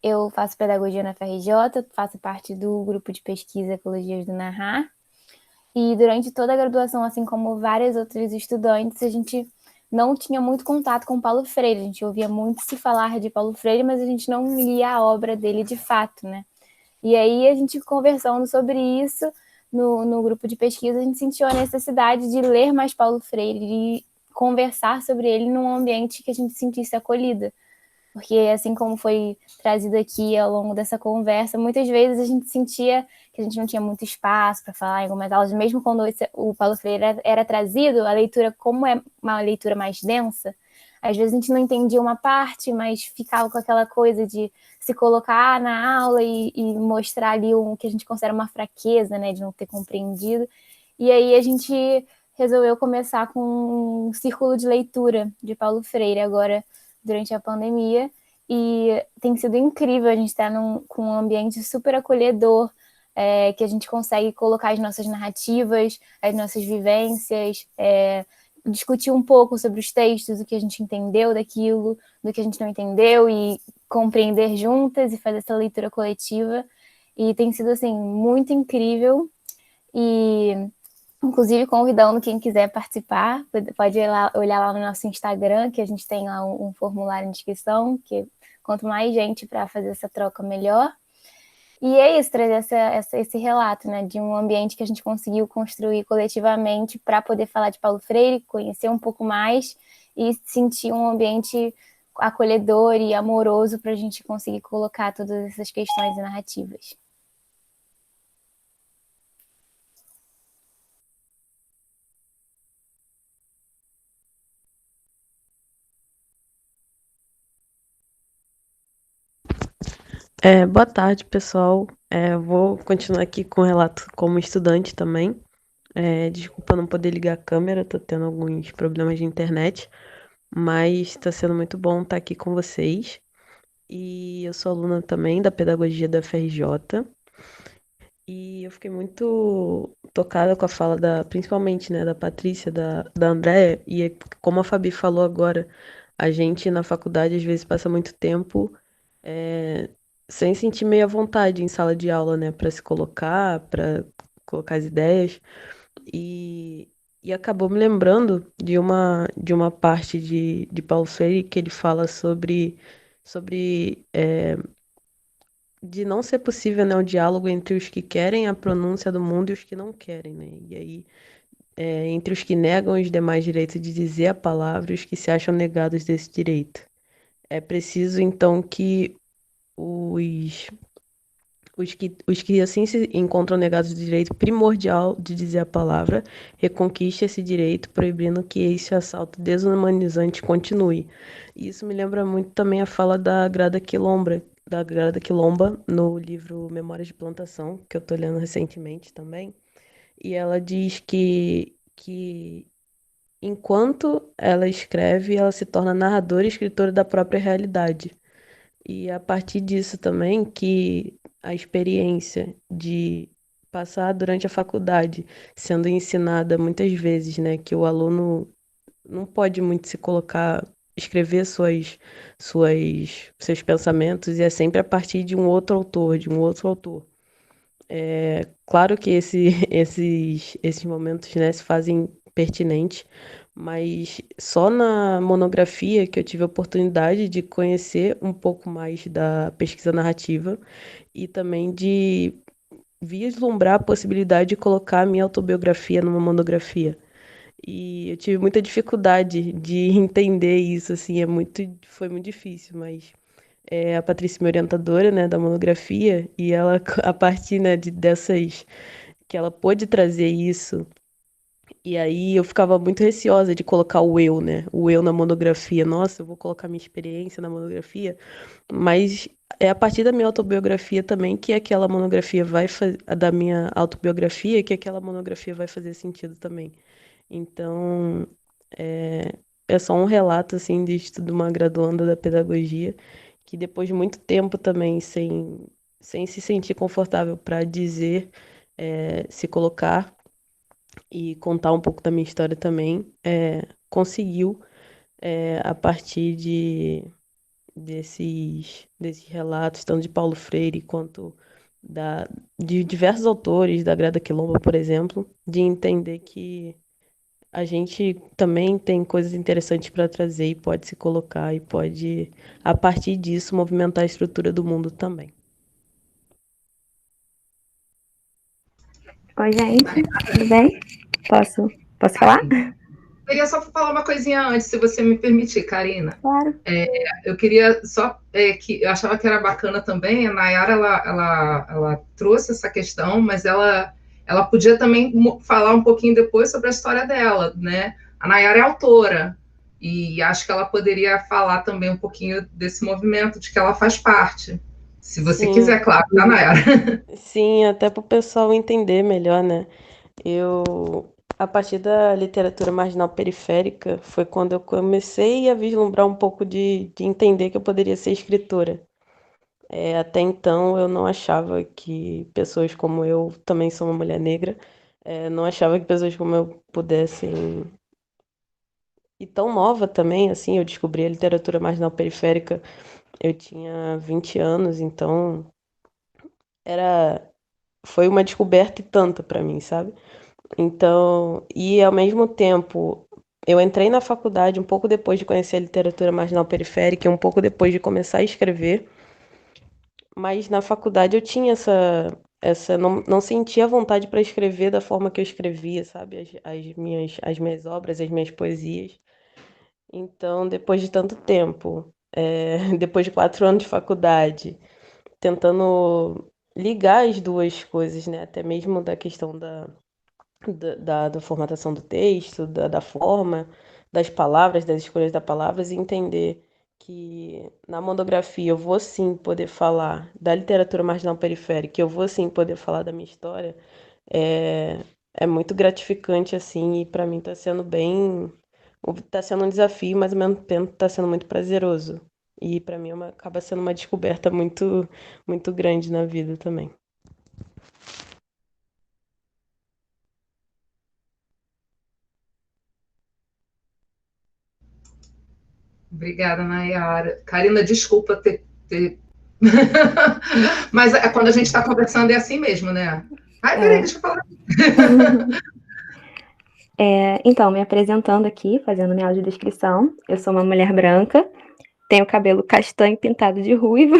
S6: Eu faço pedagogia na FRJ, faço parte do grupo de pesquisa Ecologias do Narrar, e durante toda a graduação, assim como vários outros estudantes, a gente não tinha muito contato com Paulo Freire. A gente ouvia muito se falar de Paulo Freire, mas a gente não lia a obra dele de fato, né? E aí a gente conversando sobre isso no grupo de pesquisa, a gente sentiu a necessidade de ler mais Paulo Freire e conversar sobre ele num ambiente que a gente sentisse acolhida. Porque assim como foi trazido aqui ao longo dessa conversa, muitas vezes a gente sentia que a gente não tinha muito espaço para falar em algumas aulas, mesmo quando o Paulo Freire era trazido, a leitura, como é uma leitura mais densa, às vezes a gente não entendia uma parte, mas ficava com aquela coisa de se colocar na aula e mostrar ali o que a gente considera uma fraqueza, né, de não ter compreendido. E aí a gente resolveu começar com um círculo de leitura de Paulo Freire agora, durante a pandemia, e tem sido incrível. A gente estar com um ambiente super acolhedor, que a gente consegue colocar as nossas narrativas, as nossas vivências, discutir um pouco sobre os textos, o que a gente entendeu daquilo, do que a gente não entendeu, e compreender juntas e fazer essa leitura coletiva. E tem sido, assim, muito incrível. E inclusive convidando quem quiser participar, pode olhar lá no nosso Instagram, que a gente tem lá um formulário de inscrição, que quanto mais gente para fazer essa troca, melhor. E é isso, trazer esse relato, né, de um ambiente que a gente conseguiu construir coletivamente para poder falar de Paulo Freire, conhecer um pouco mais e sentir um ambiente acolhedor e amoroso para a gente conseguir colocar todas essas questões e narrativas.
S7: Boa tarde, pessoal. Vou continuar aqui com o relato como estudante também. Desculpa não poder ligar a câmera, tô tendo alguns problemas de internet, mas está sendo muito bom estar aqui com vocês. E eu sou aluna também da Pedagogia da FRJ. E eu fiquei muito tocada com a fala principalmente, né, da Patrícia, da Andréia, e como a Fabi falou agora, a gente na faculdade às vezes passa muito tempo é, sem sentir meio à vontade em sala de aula, né, para colocar as ideias, e, e acabou me lembrando de uma parte de Paulo Freire que ele fala sobre de não ser possível, né, o diálogo entre os que querem a pronúncia do mundo e os que não querem, né? E aí, entre os que negam os demais direitos de dizer a palavra e os que se acham negados desse direito. É preciso, então, que os, os que assim se encontram negados do direito primordial de dizer a palavra reconquistem esse direito, proibindo que esse assalto desumanizante continue. E isso me lembra muito também a fala da Grada Quilomba, no livro Memórias de Plantação, que eu estou lendo recentemente também. E ela diz que enquanto ela escreve, ela se torna narradora e escritora da própria realidade. E a partir disso também que a experiência de passar durante a faculdade sendo ensinada muitas vezes, né, que o aluno não pode muito se colocar, escrever seus pensamentos, e é sempre a partir de um outro autor, de um outro autor. Claro que esses momentos, né, se fazem pertinentes, mas só na monografia que eu tive a oportunidade de conhecer um pouco mais da pesquisa narrativa e também de vislumbrar a possibilidade de colocar a minha autobiografia numa monografia. E eu tive muita dificuldade de entender isso, assim, foi muito difícil, mas a Patrícia, minha orientadora, né, da monografia, e ela, a partir, né, que ela pôde trazer isso, e aí eu ficava muito receosa de colocar o eu, né, o eu na monografia. Nossa, eu vou colocar minha experiência na monografia, mas é a partir da minha autobiografia também que aquela monografia vai fazer, da minha autobiografia, que aquela monografia vai fazer sentido também. Então, é só um relato, assim, de uma graduanda da pedagogia, que depois de muito tempo também sem se sentir confortável para dizer, se colocar e contar um pouco da minha história também, conseguiu, a partir desses relatos, tanto de Paulo Freire quanto de diversos autores, da Grada Quilomba, por exemplo, de entender que a gente também tem coisas interessantes para trazer e pode se colocar e pode, a partir disso, movimentar a estrutura do mundo também.
S8: Oi, gente, tudo bem? Posso falar?
S1: Eu queria só falar uma coisinha antes, se você me permitir, Karina.
S8: Claro.
S1: Eu queria só que eu achava que era bacana também. A Nayara ela trouxe essa questão, mas ela podia também falar um pouquinho depois sobre a história dela, né? A Nayara é autora e acho que ela poderia falar também um pouquinho desse movimento de que ela faz parte. Se você quiser, claro, tá, Nayara?
S7: Sim, até para o pessoal entender melhor, né? A partir da literatura marginal periférica, foi quando eu comecei a vislumbrar um pouco de entender que eu poderia ser escritora. Até então, eu não achava que pessoas como eu, também sou uma mulher negra, não achava que pessoas como eu pudessem. E tão nova também, assim, eu descobri a literatura marginal periférica, eu tinha 20 anos, então foi uma descoberta e tanta para mim, sabe? Então, e ao mesmo tempo, eu entrei na faculdade um pouco depois de conhecer a literatura marginal periférica, e um pouco depois de começar a escrever, mas na faculdade eu tinha não sentia vontade para escrever da forma que eu escrevia, sabe? As minhas obras, as minhas poesias. Então, depois de tanto tempo, depois de 4 anos de faculdade, tentando ligar as duas coisas, né? Até mesmo da questão da formatação do texto, da forma, das palavras, das escolhas das palavras, e entender que na monografia eu vou sim poder falar da literatura marginal periférica, eu vou sim poder falar da minha história, é, é muito gratificante, assim, e para mim tá sendo um desafio, mas ao mesmo tempo tá sendo muito prazeroso. E para mim acaba sendo uma descoberta muito, muito grande na vida também.
S1: Obrigada, Nayara. Karina, desculpa ter... Mas quando a gente está conversando é assim mesmo, né? Ai, peraí, deixa eu falar.
S8: Então, me apresentando aqui, fazendo minha audiodescrição. Eu sou uma mulher branca, tenho cabelo castanho pintado de ruivo.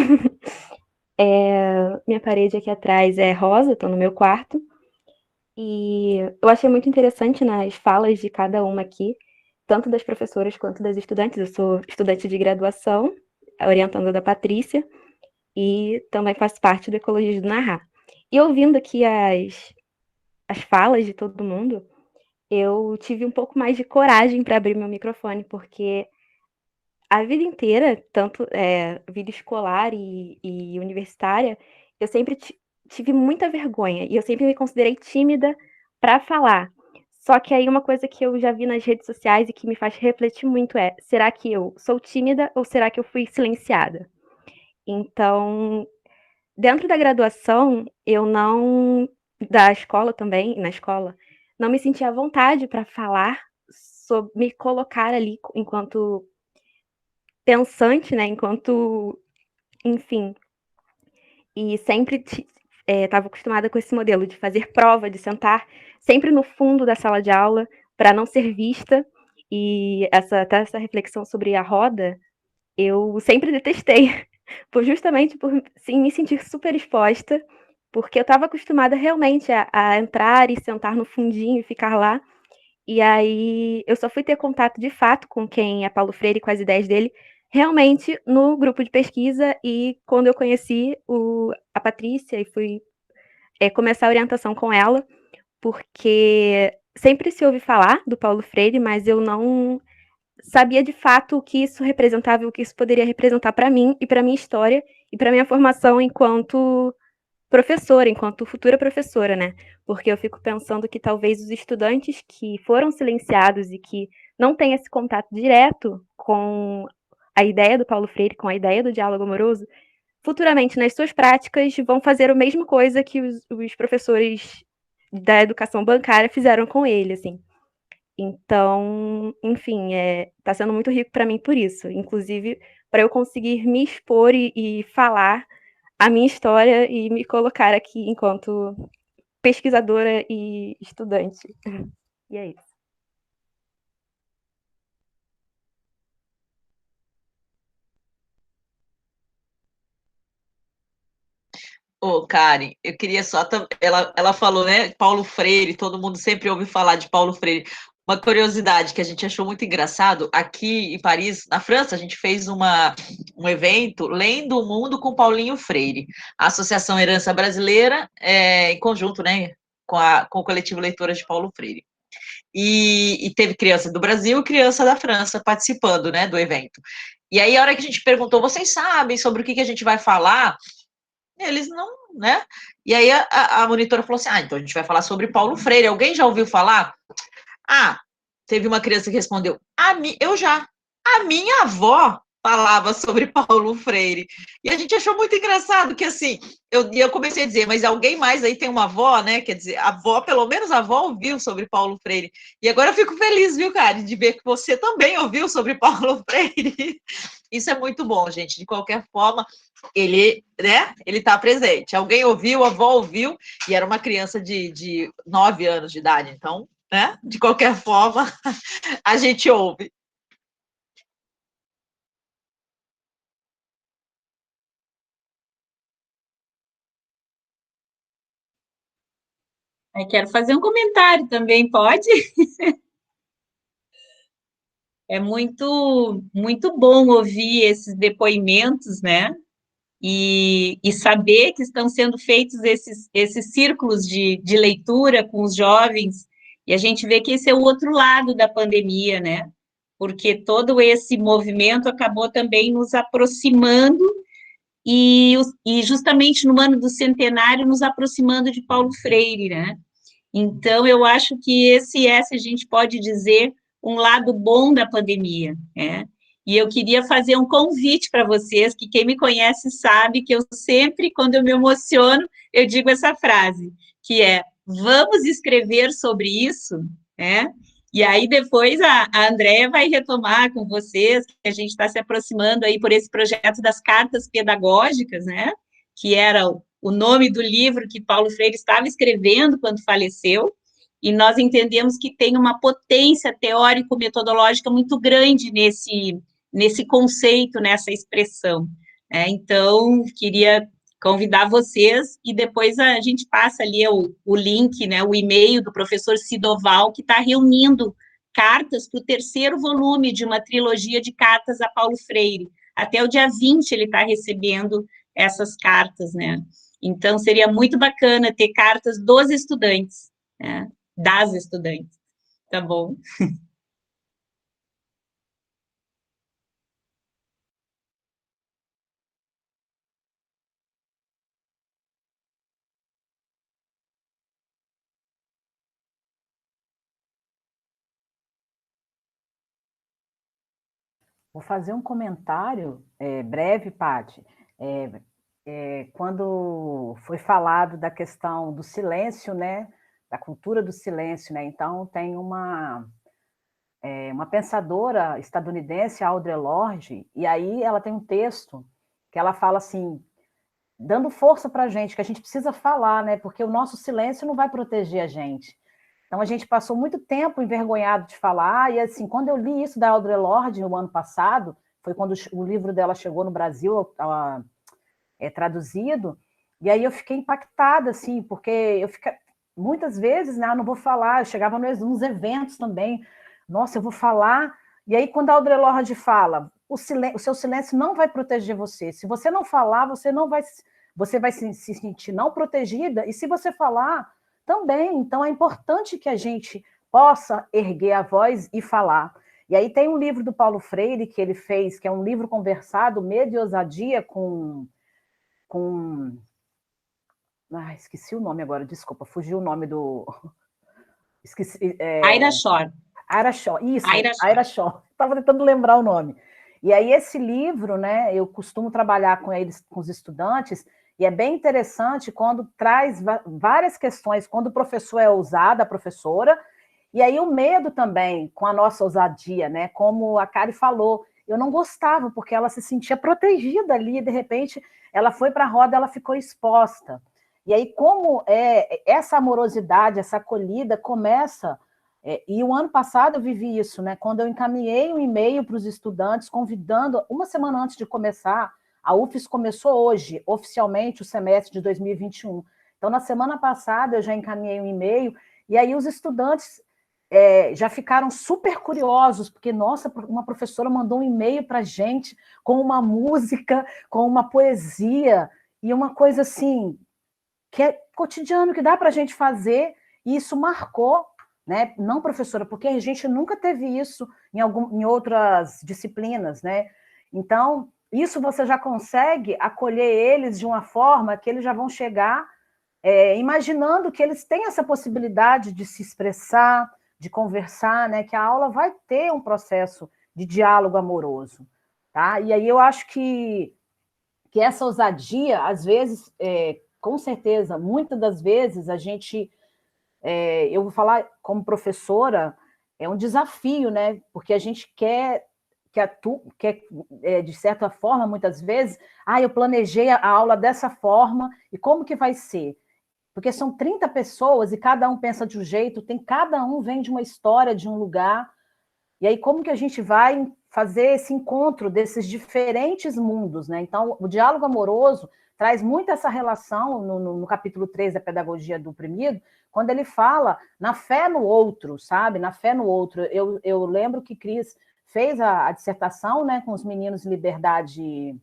S8: Minha parede aqui atrás é rosa, estou no meu quarto. E eu achei muito interessante nas falas de cada uma aqui, tanto das professoras quanto das estudantes. Eu sou estudante de graduação, orientando da Patrícia, e também faço parte do Ecologia do Narrar. E ouvindo aqui as falas de todo mundo, eu tive um pouco mais de coragem para abrir meu microfone, porque a vida inteira, tanto vida escolar e universitária, eu sempre tive muita vergonha e eu sempre me considerei tímida para falar. Só que aí uma coisa que eu já vi nas redes sociais e que me faz refletir muito é: será que eu sou tímida ou será que eu fui silenciada? Então, dentro da graduação, eu não da escola também, na escola, não me sentia à vontade para falar, sobre me colocar ali enquanto pensante, né, enquanto, enfim, e sempre estava acostumada com esse modelo de fazer prova, de sentar sempre no fundo da sala de aula para não ser vista, e até essa reflexão sobre a roda, eu sempre detestei, justamente por sim, me sentir super exposta, porque eu estava acostumada realmente a entrar e sentar no fundinho e ficar lá, e aí eu só fui ter contato de fato com quem é Paulo Freire, com as ideias dele, realmente no grupo de pesquisa e quando eu conheci a Patrícia e fui começar a orientação com ela, porque sempre se ouve falar do Paulo Freire, mas eu não sabia de fato o que isso representava e o que isso poderia representar para mim e para minha história e para minha formação enquanto professora, enquanto futura professora, né? Porque eu fico pensando que talvez os estudantes que foram silenciados e que não têm esse contato direto com a ideia do Paulo Freire, com a ideia do diálogo amoroso, futuramente nas suas práticas vão fazer a mesma coisa que os professores da educação bancária fizeram com ele, assim. Então, enfim, tá sendo muito rico para mim por isso. Inclusive, para eu conseguir me expor e falar a minha história e me colocar aqui enquanto pesquisadora e estudante. E é isso.
S3: Ô, Karen, eu queria só. Ela falou, né? Paulo Freire, todo mundo sempre ouve falar de Paulo Freire. Uma curiosidade que a gente achou muito engraçado, aqui em Paris, na França, a gente fez um evento Lendo o Mundo com Paulinho Freire, a Associação Herança Brasileira, em conjunto, né, com o coletivo Leitoras de Paulo Freire. E teve criança do Brasil e criança da França participando, né, do evento. E aí, a hora que a gente perguntou, vocês sabem sobre o que a gente vai falar? Eles não, né? E aí a monitora falou assim: então a gente vai falar sobre Paulo Freire. Alguém já ouviu falar? Teve uma criança que respondeu: eu já. A minha avó falava sobre Paulo Freire. E a gente achou muito engraçado que, assim, eu comecei a dizer, mas alguém mais aí tem uma avó, né? Quer dizer, a avó, pelo menos a avó ouviu sobre Paulo Freire. E agora eu fico feliz, viu, Karen, de ver que você também ouviu sobre Paulo Freire. Isso é muito bom, gente. De qualquer forma, ele, né, ele está presente. Alguém ouviu, a avó ouviu, e era uma criança de 9 anos de idade, então, né, de qualquer forma, a gente ouve.
S4: Eu quero fazer um comentário também, pode? É muito, muito bom ouvir esses depoimentos, né? E saber que estão sendo feitos esses círculos de leitura com os jovens, e a gente vê que esse é o outro lado da pandemia, né? porque todo esse movimento acabou também nos aproximando e justamente no ano do centenário nos aproximando de Paulo Freire, né? Então, eu acho que esse a gente pode dizer, um lado bom da pandemia, né? E eu queria fazer um convite para vocês, que quem me conhece sabe que eu sempre, quando eu me emociono, eu digo essa frase, que é, vamos escrever sobre isso, né? E aí depois a Andréia vai retomar com vocês, que a gente está se aproximando aí por esse projeto das cartas pedagógicas, né? Que era o nome do livro que Paulo Freire estava escrevendo quando faleceu, e nós entendemos que tem uma potência teórico-metodológica muito grande nesse conceito, nessa expressão. Então, queria convidar vocês, e depois a gente passa ali o link, né, o e-mail do professor Sidoval, que está reunindo cartas para o 3º volume de uma trilogia de cartas a Paulo Freire. Até o dia 20 ele está recebendo essas cartas, né? Então, seria muito bacana ter cartas dos estudantes, né? Das estudantes, tá bom?
S2: Vou fazer um comentário breve, Paty. Quando foi falado da questão do silêncio, né, da cultura do silêncio, né, então tem uma pensadora estadunidense, Audre Lorde, e aí ela tem um texto que ela fala assim, dando força para a gente, que a gente precisa falar, né, porque o nosso silêncio não vai proteger a gente. Então, a gente passou muito tempo envergonhado de falar, e assim, quando eu li isso da Audre Lorde no ano passado, foi quando o livro dela chegou no Brasil, traduzido, e aí eu fiquei impactada, assim, porque eu fiquei, muitas vezes, né, eu não vou falar, eu chegava nos eventos também, nossa, eu vou falar, e aí quando a Audre Lorde fala, o seu silêncio não vai proteger você, se você não falar, você vai se sentir não protegida, e se você falar, também. Então, é importante que a gente possa erguer a voz e falar. E aí tem um livro do Paulo Freire que ele fez, que é um livro conversado, Medo e Ousadia, com... esqueci o nome agora, desculpa, fugiu o nome do... Esqueci...
S4: Aira Shore.
S2: Aira Shore, isso, Aira Shore. Estava tentando lembrar o nome. E aí esse livro, né, eu costumo trabalhar com eles, com os estudantes, e é bem interessante quando traz várias questões, quando o professor é ousado, a professora, e aí o medo também, com a nossa ousadia, né? Como a Kari falou, eu não gostava, porque ela se sentia protegida ali, e de repente ela foi para a roda, ela ficou exposta. E aí, como essa amorosidade, essa acolhida começa... e o ano passado eu vivi isso, né? Quando eu encaminhei um e-mail para os estudantes, convidando, uma semana antes de começar, a UFES começou hoje, oficialmente, o semestre de 2021. Então, na semana passada, eu já encaminhei um e-mail, e aí os estudantes já ficaram super curiosos, porque, nossa, uma professora mandou um e-mail para a gente com uma música, com uma poesia, e uma coisa assim, que é cotidiano, que dá para a gente fazer, e isso marcou, né? Não, professora, porque a gente nunca teve isso em outras disciplinas, né? Então, isso você já consegue acolher eles de uma forma que eles já vão chegar imaginando que eles têm essa possibilidade de se expressar, de conversar, né? Que a aula vai ter um processo de diálogo amoroso, tá? E aí eu acho que essa ousadia, às vezes, com certeza, muitas das vezes, a gente... eu vou falar como professora, é um desafio, né? Porque a gente quer de certa forma, muitas vezes, eu planejei a aula dessa forma, e como que vai ser? Porque são 30 pessoas, e cada um pensa de um jeito, cada um vem de uma história, de um lugar, e aí como que a gente vai fazer esse encontro desses diferentes mundos, né? Então, o diálogo amoroso traz muito essa relação no capítulo 3 da Pedagogia do Oprimido, quando ele fala na fé no outro, sabe? Na fé no outro. Eu lembro que Cris fez a dissertação, né, com os meninos em liberdade...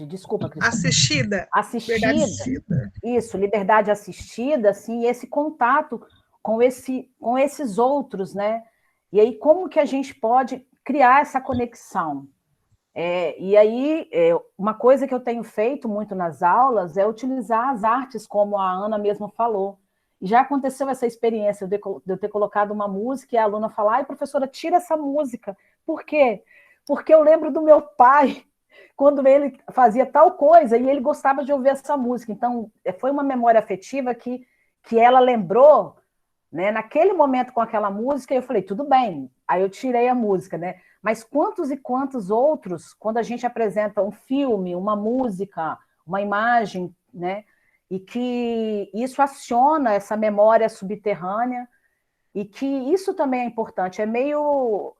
S2: desculpa, Cris.
S5: Assistida.
S2: Assistida. Isso, liberdade assistida, assim, esse contato com esses outros, né? E aí, como que a gente pode criar essa conexão? E aí, uma coisa que eu tenho feito muito nas aulas é utilizar as artes, como a Ana mesmo falou. E já aconteceu essa experiência de eu ter colocado uma música e a aluna falar: ai, professora, tira essa música. Por quê? Porque eu lembro do meu pai, quando ele fazia tal coisa, e ele gostava de ouvir essa música. Então, foi uma memória afetiva que ela lembrou, né, naquele momento com aquela música, e eu falei, tudo bem. Aí eu tirei a música, né? Mas quantos e quantos outros, quando a gente apresenta um filme, uma música, uma imagem, né, e que isso aciona essa memória subterrânea, e que isso também é importante, é meio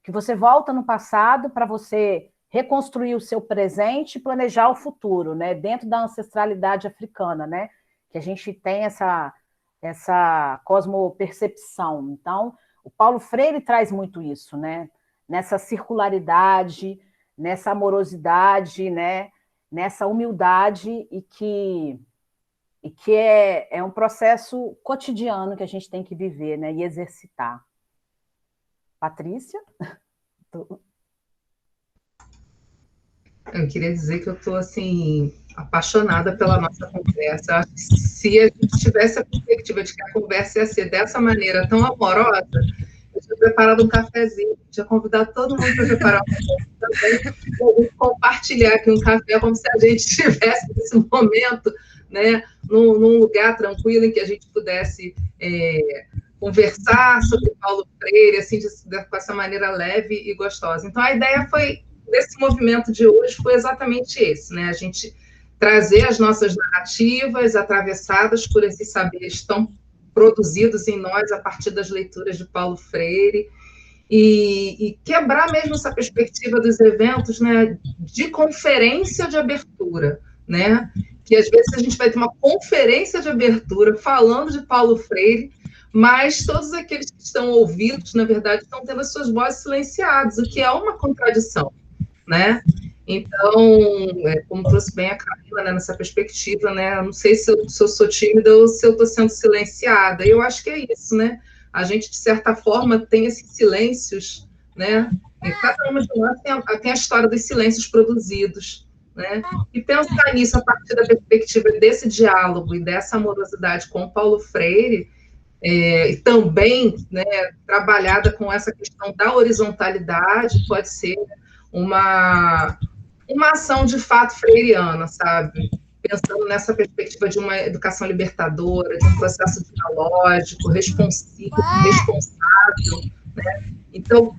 S2: que você volta no passado para você reconstruir o seu presente e planejar o futuro, né, dentro da ancestralidade africana, né, que a gente tem essa cosmopercepção. Então, o Paulo Freire traz muito isso, né, nessa circularidade, nessa amorosidade, né, nessa humildade, e que é um processo cotidiano que a gente tem que viver, né, e exercitar. Patrícia?
S1: Eu queria dizer que eu estou, assim, apaixonada pela nossa conversa. Eu acho que se a gente tivesse a perspectiva de que a conversa ia ser dessa maneira tão amorosa, eu tinha preparado um cafezinho, tinha convidado todo mundo para preparar um café também, compartilhar aqui um café, como se a gente estivesse nesse momento, né, num lugar tranquilo em que a gente pudesse conversar sobre Paulo Freire, assim, com essa maneira leve e gostosa. Então, a ideia desse movimento de hoje foi exatamente esse, né? A gente trazer as nossas narrativas atravessadas por esses saberes tão produzidos em nós a partir das leituras de Paulo Freire, e quebrar mesmo essa perspectiva dos eventos, né, de conferência de abertura, né? Que às vezes a gente vai ter uma conferência de abertura falando de Paulo Freire, mas todos aqueles que estão ouvidos, na verdade, estão tendo as suas vozes silenciadas, o que é uma contradição, né? Então, como trouxe bem a Camila, né, nessa perspectiva, né, eu não sei se eu sou tímida ou se eu estou sendo silenciada, eu acho que é isso, né? A gente, de certa forma, tem esses silêncios, né? E cada uma de nós tem a história dos silêncios produzidos, né? E pensar nisso a partir da perspectiva desse diálogo e dessa amorosidade com Paulo Freire, e também, né, trabalhada com essa questão da horizontalidade, pode ser uma ação de fato freiriana, sabe? Pensando nessa perspectiva de uma educação libertadora, de um processo dialógico, responsável, né? Então,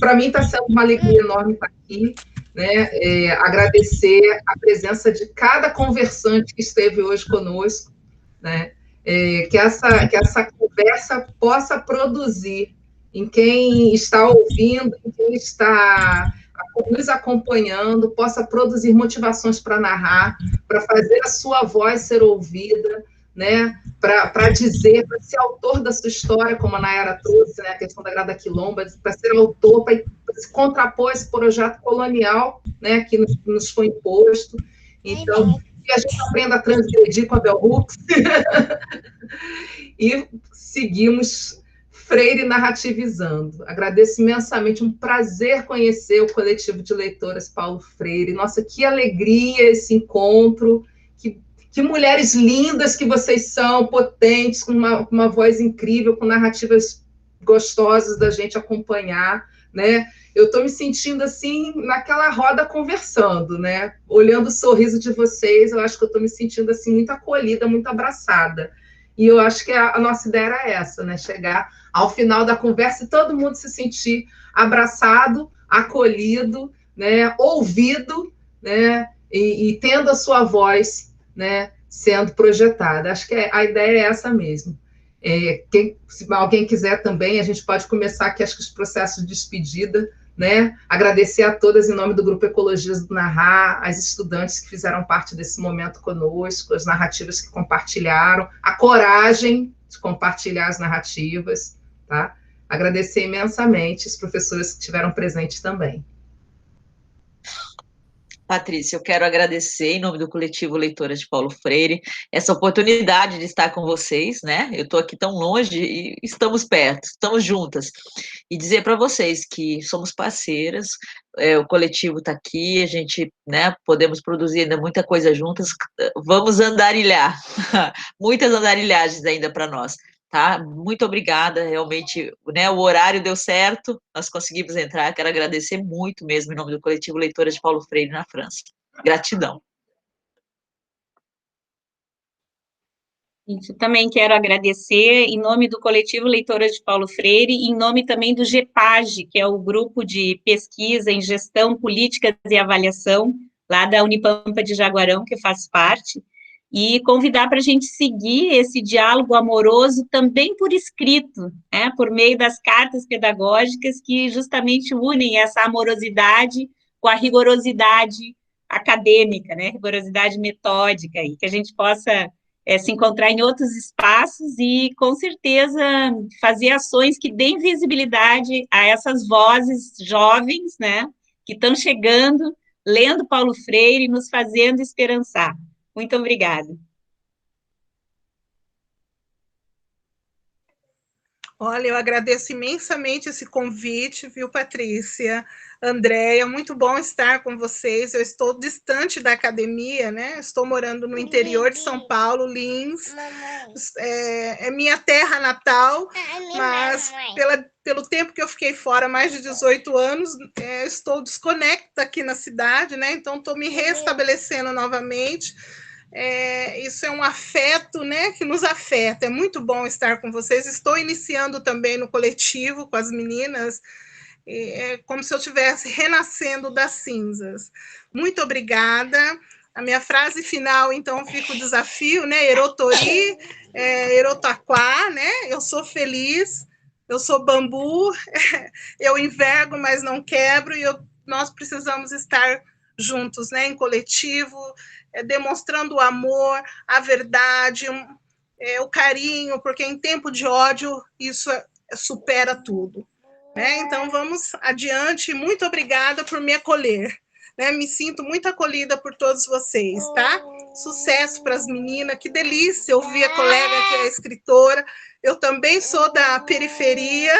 S1: para mim está sendo uma alegria enorme estar aqui, né? Agradecer a presença de cada conversante que esteve hoje conosco, né? Que essa conversa possa produzir em quem está ouvindo, em quem está nos acompanhando, possa produzir motivações para narrar, para fazer a sua voz ser ouvida, né? Para dizer, para ser autor da sua história, como a Nayara trouxe, né? A questão da Grada Quilomba, para ser autor, para se contrapor esse projeto colonial, né? Que nos foi imposto. Então, que a gente aprenda a transgredir com a Bell Hooks e seguimos Freire narrativizando. Agradeço imensamente, um prazer conhecer o coletivo de leitoras Paulo Freire. Nossa, que alegria esse encontro, que mulheres lindas que vocês são, potentes, com uma voz incrível, com narrativas gostosas da gente acompanhar, né? Eu estou me sentindo assim, naquela roda conversando, né? Olhando o sorriso de vocês, eu acho que eu estou me sentindo assim, muito acolhida, muito abraçada. E eu acho que a nossa ideia era essa, né? Chegar ao final da conversa e todo mundo se sentir abraçado, acolhido, né? Ouvido, né? E tendo a sua voz, né? Sendo projetada. Acho que a ideia é essa mesmo. Se alguém quiser também, a gente pode começar aqui, acho que os processos de despedida, né? Agradecer a todas em nome do Grupo Ecologias do Narrar, as estudantes que fizeram parte desse momento conosco, as narrativas que compartilharam, a coragem de compartilhar as narrativas, tá? Agradecer imensamente os professores que estiveram presentes também.
S3: Patrícia, eu quero agradecer, em nome do Coletivo Leitoras de Paulo Freire, essa oportunidade de estar com vocês, né? Eu estou aqui tão longe e estamos perto, estamos juntas. E dizer para vocês que somos parceiras, o coletivo está aqui, a gente, né, podemos produzir ainda muita coisa juntas, vamos andarilhar, muitas andarilhagens ainda para nós. Tá? Muito obrigada, realmente, né, o horário deu certo, nós conseguimos entrar, quero agradecer muito mesmo em nome do Coletivo Leitoras de Paulo Freire na França. Gratidão.
S4: Eu também quero agradecer em nome do Coletivo Leitoras de Paulo Freire e em nome também do GEPAGE, que é o grupo de pesquisa em gestão, políticas e avaliação, lá da Unipampa de Jaguarão, que faz parte, e convidar para a gente seguir esse diálogo amoroso também por escrito, né, por meio das cartas pedagógicas que justamente unem essa amorosidade com a rigorosidade acadêmica, né, rigorosidade metódica, e que a gente possa se encontrar em outros espaços e, com certeza, fazer ações que deem visibilidade a essas vozes jovens, né, que estão chegando, lendo Paulo Freire e nos fazendo esperançar. Muito obrigada.
S5: Olha, eu agradeço imensamente esse convite, viu, Patrícia? Andréia, muito bom estar com vocês. Eu estou distante da academia, né? Estou morando no interior de São Paulo, Lins. É minha terra natal, mas pelo tempo que eu fiquei fora, mais de 18 anos, estou desconecta aqui na cidade, né? Então, estou me restabelecendo novamente. Isso é um afeto, né, que nos afeta. É muito bom estar com vocês. Estou iniciando também no coletivo com as meninas. É como se eu estivesse renascendo das cinzas. Muito obrigada. A minha frase final, então, fica o desafio, né? Erotori, Erotaquá, né? Eu sou feliz, eu sou bambu, eu envergo, mas não quebro, e nós precisamos estar juntos, né? Em coletivo, demonstrando o amor, a verdade, o carinho, porque em tempo de ódio isso supera tudo. Né? Então, vamos adiante. Muito obrigada por me acolher. Né? Me sinto muito acolhida por todos vocês, tá? Sucesso para as meninas. Que delícia ouvir a colega que é escritora. Eu também sou da periferia.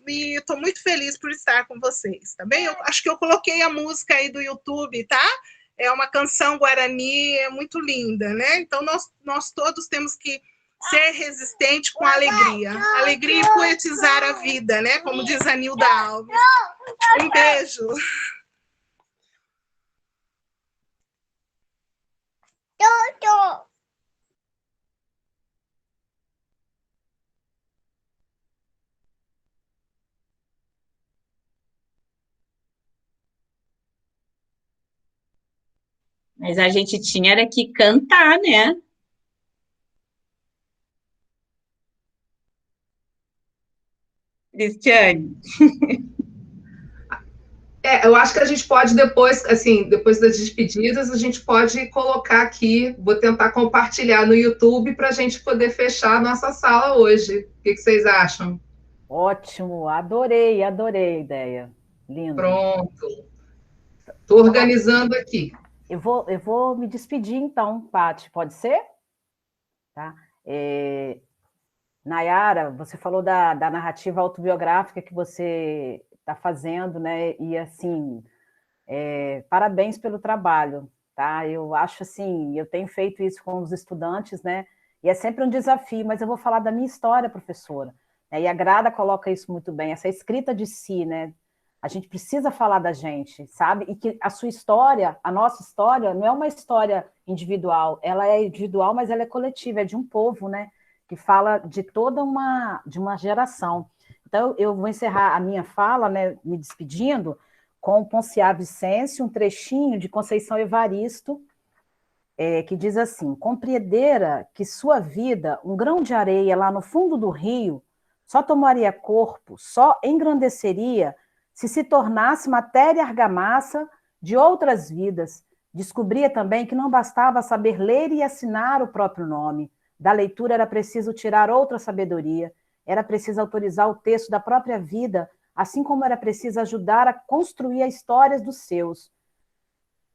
S5: E estou muito feliz por estar com vocês, tá bem? Eu acho que eu coloquei a música aí do YouTube, tá? É uma canção guarani, é muito linda, né? Então, nós todos temos que ser resistente com alegria. Alegria e poetizar a vida, né? Como diz a Nilda Alves. Um beijo.
S4: Mas a gente tinha era que cantar, né? Cristiane.
S1: Eu acho que a gente pode depois, assim, depois das despedidas, a gente pode colocar aqui, vou tentar compartilhar no YouTube para a gente poder fechar a nossa sala hoje. O que vocês acham?
S2: Ótimo, adorei a ideia. Lindo.
S1: Pronto. Estou organizando aqui.
S2: Eu vou me despedir, então, Paty, pode ser? Tá? Nayara, você falou da narrativa autobiográfica que você está fazendo, né? E, assim, parabéns pelo trabalho, tá? Eu acho, assim, eu tenho feito isso com os estudantes, né? E é sempre um desafio, mas eu vou falar da minha história, professora. Né? E a Grada coloca isso muito bem, essa escrita de si, né? A gente precisa falar da gente, sabe? E que a sua história, a nossa história, não é uma história individual, ela é individual, mas ela é coletiva, é de um povo, né? Que fala de toda de uma geração. Então, eu vou encerrar a minha fala, né, me despedindo, com o Ponciá Vicêncio, um trechinho de Conceição Evaristo, que diz assim: compreendera que sua vida, um grão de areia lá no fundo do rio, só tomaria corpo, só engrandeceria se tornasse matéria argamassa de outras vidas. Descobria também que não bastava saber ler e assinar o próprio nome. Da leitura era preciso tirar outra sabedoria, era preciso autorizar o texto da própria vida assim como era preciso ajudar a construir as histórias dos seus,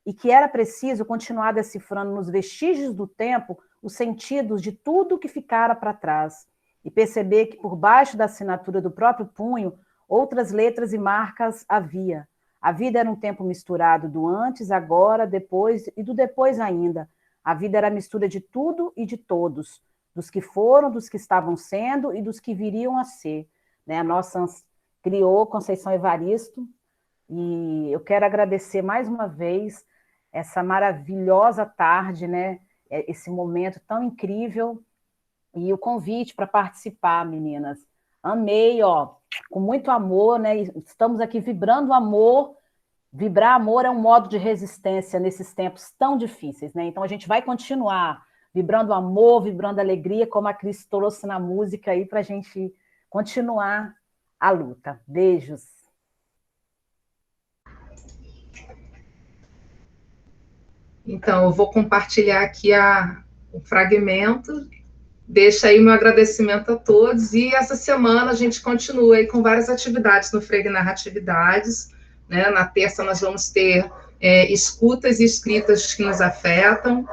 S2: e que era preciso continuar decifrando nos vestígios do tempo os sentidos de tudo que ficara para trás, e perceber que por baixo da assinatura do próprio punho, outras letras e marcas havia. A vida era um tempo misturado do antes, agora, depois e do depois ainda. A vida era a mistura de tudo e de todos, dos que foram, dos que estavam sendo e dos que viriam a ser. Né? A nossa criou Conceição Evaristo, e eu quero agradecer mais uma vez essa maravilhosa tarde, né? Esse momento tão incrível, e o convite para participar, meninas. Amei, ó, com muito amor, né? Estamos aqui vibrando amor. Vibrar amor é um modo de resistência nesses tempos tão difíceis, né? Então a gente vai continuar vibrando amor, vibrando alegria, como a Cris trouxe na música aí, para a gente continuar a luta. Beijos.
S1: Então, eu vou compartilhar aqui o fragmento. Deixa aí meu agradecimento a todos. E essa semana a gente continua aí com várias atividades no Freire Narratividades. Né? Na terça nós vamos ter escutas e escritas que nos afetam,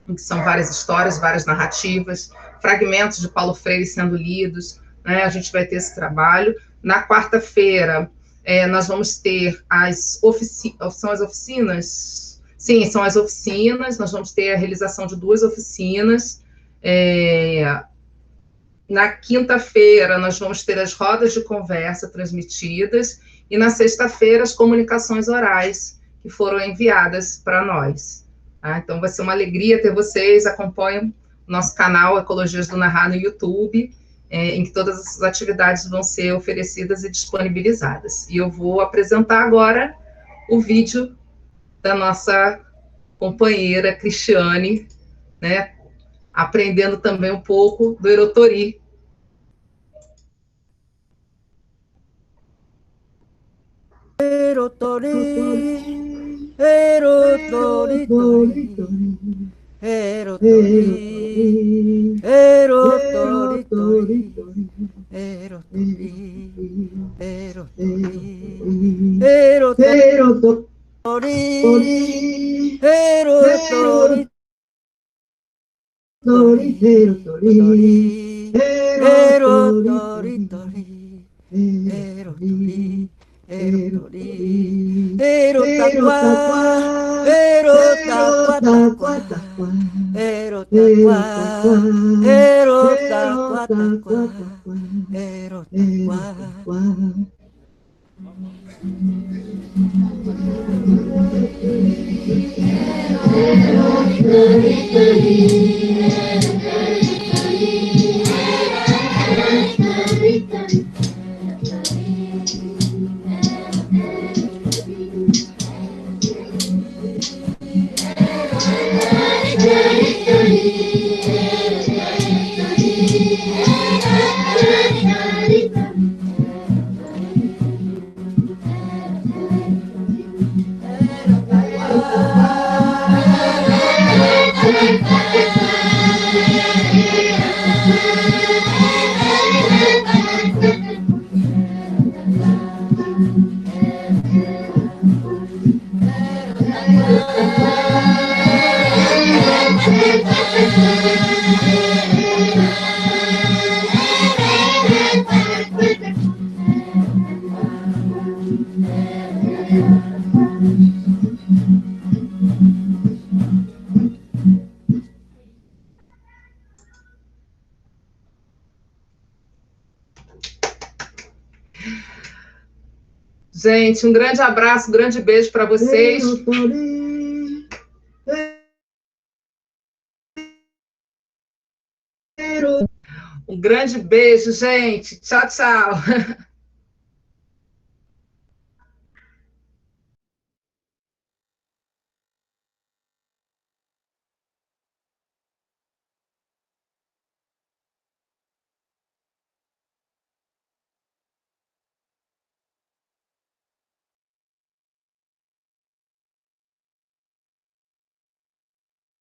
S1: que são várias histórias, várias narrativas, fragmentos de Paulo Freire sendo lidos. Né? A gente vai ter esse trabalho. Na quarta-feira, nós vamos ter são as oficinas? Sim, são as oficinas. Nós vamos ter a realização de 2 oficinas. Na quinta-feira, nós vamos ter as rodas de conversa transmitidas, e na sexta-feira, as comunicações orais que foram enviadas para nós. Tá? Então, vai ser uma alegria ter vocês. Acompanhem o nosso canal Ecologias do Narrar no YouTube, em que todas essas atividades vão ser oferecidas e disponibilizadas. E eu vou apresentar agora o vídeo da nossa companheira Cristiane, né, aprendendo também um pouco do Erotori.
S9: Erotori, Erotori, Erotori, Erotori, Erotori, Erotori,
S1: Gente, um grande abraço, um grande beijo para vocês. Um grande beijo, gente. Tchau, tchau.